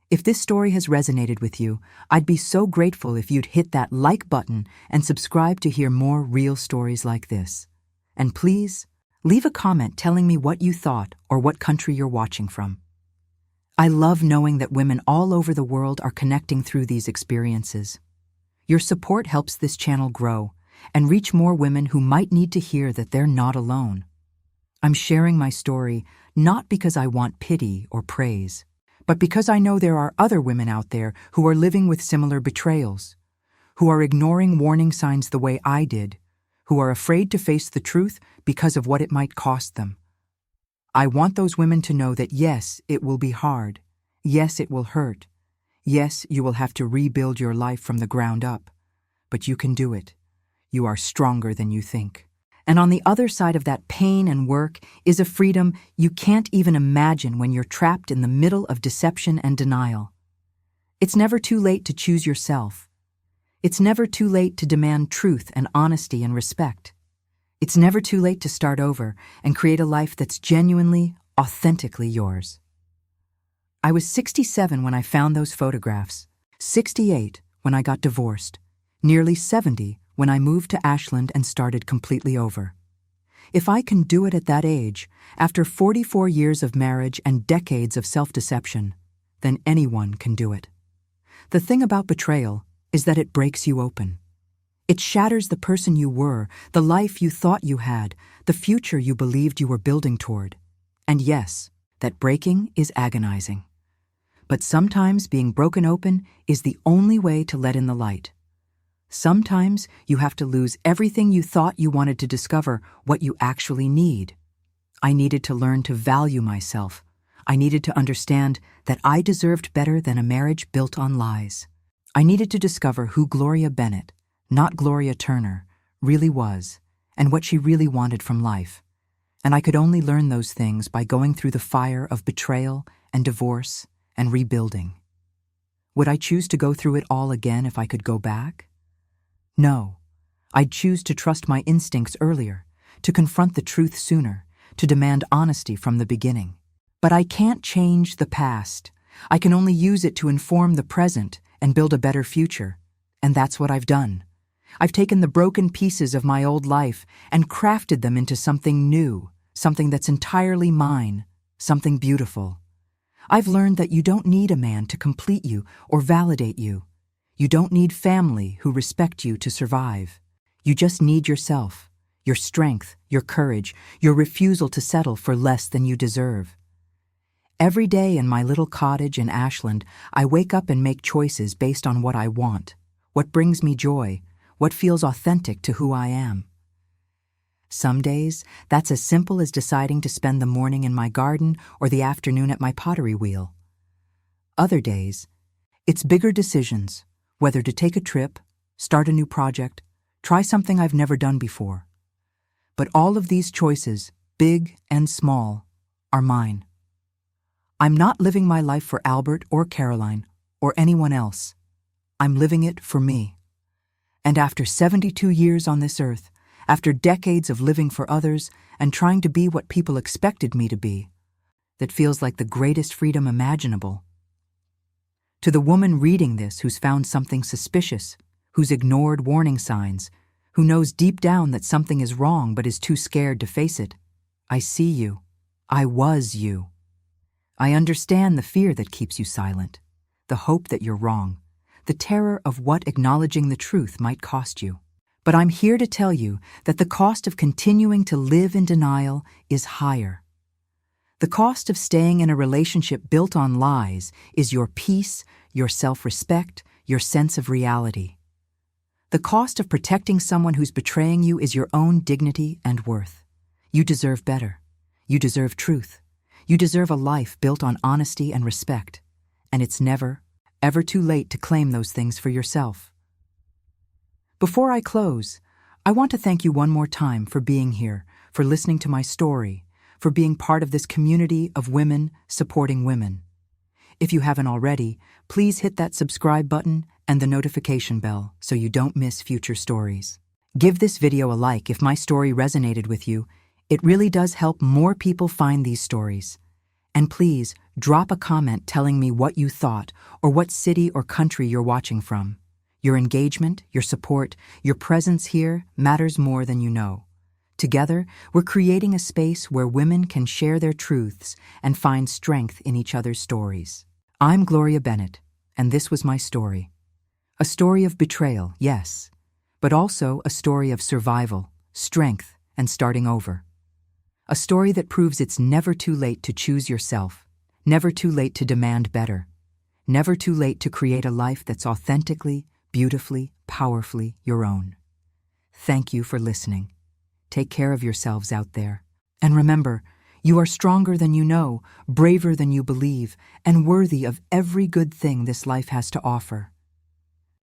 If this story has resonated with you, I'd be so grateful if you'd hit that like button and subscribe to hear more real stories like this. And please, leave a comment telling me what you thought or what country you're watching from. I love knowing that women all over the world are connecting through these experiences. Your support helps this channel grow and reach more women who might need to hear that they're not alone. I'm sharing my story not because I want pity or praise, but because I know there are other women out there who are living with similar betrayals, who are ignoring warning signs the way I did, who are afraid to face the truth because of what it might cost them. I want those women to know that yes, it will be hard. Yes, it will hurt. Yes, you will have to rebuild your life from the ground up. But you can do it. You are stronger than you think. And on the other side of that pain and work is a freedom you can't even imagine when you're trapped in the middle of deception and denial. It's never too late to choose yourself. It's never too late to demand truth and honesty and respect. It's never too late to start over and create a life that's genuinely, authentically yours. I was 67 when I found those photographs, 68 when I got divorced, nearly 70 when I moved to Ashland and started completely over. If I can do it at that age, after 44 years of marriage and decades of self-deception, then anyone can do it. The thing about betrayal is that it breaks you open. It shatters the person you were, the life you thought you had, the future you believed you were building toward. And yes, that breaking is agonizing. But sometimes being broken open is the only way to let in the light. Sometimes you have to lose everything you thought you wanted to discover what you actually need. I needed to learn to value myself. I needed to understand that I deserved better than a marriage built on lies. I needed to discover who Gloria Bennett, not Gloria Turner, really was, and what she really wanted from life. And I could only learn those things by going through the fire of betrayal and divorce and rebuilding. Would I choose to go through it all again if I could go back? No. I'd choose to trust my instincts earlier, to confront the truth sooner, to demand honesty from the beginning. But I can't change the past. I can only use it to inform the present and build a better future. And that's what I've done. I've taken the broken pieces of my old life and crafted them into something new, something that's entirely mine, something beautiful. I've learned that you don't need a man to complete you or validate you. You don't need family who respect you to survive. You just need yourself, your strength, your courage, your refusal to settle for less than you deserve. Every day in my little cottage in Ashland, I wake up and make choices based on what I want, what brings me joy, what feels authentic to who I am. Some days, that's as simple as deciding to spend the morning in my garden or the afternoon at my pottery wheel. Other days, it's bigger decisions, whether to take a trip, start a new project, try something I've never done before. But all of these choices, big and small, are mine. I'm not living my life for Albert or Caroline or anyone else. I'm living it for me. And after 72 years on this earth, after decades of living for others and trying to be what people expected me to be, that feels like the greatest freedom imaginable. To the woman reading this who's found something suspicious, who's ignored warning signs, who knows deep down that something is wrong but is too scared to face it, I see you. I was you. I understand the fear that keeps you silent, the hope that you're wrong, the terror of what acknowledging the truth might cost you. But I'm here to tell you that the cost of continuing to live in denial is higher. The cost of staying in a relationship built on lies is your peace, your self-respect, your sense of reality. The cost of protecting someone who's betraying you is your own dignity and worth. You deserve better. You deserve truth. You deserve a life built on honesty and respect. And it's never, ever too late to claim those things for yourself. Before I close, I want to thank you one more time for being here, for listening to my story, for being part of this community of women supporting women. If you haven't already, please hit that subscribe button and the notification bell so you don't miss future stories. Give this video a like if my story resonated with you. It really does help more people find these stories. And please, drop a comment telling me what you thought or what city or country you're watching from. Your engagement, your support, your presence here matters more than you know. Together, we're creating a space where women can share their truths and find strength in each other's stories. I'm Gloria Bennett, and this was my story. A story of betrayal, yes, but also a story of survival, strength, and starting over. A story that proves it's never too late to choose yourself, never too late to demand better, never too late to create a life that's authentically, beautifully, powerfully your own. Thank you for listening. Take care of yourselves out there. And remember, you are stronger than you know, braver than you believe, and worthy of every good thing this life has to offer.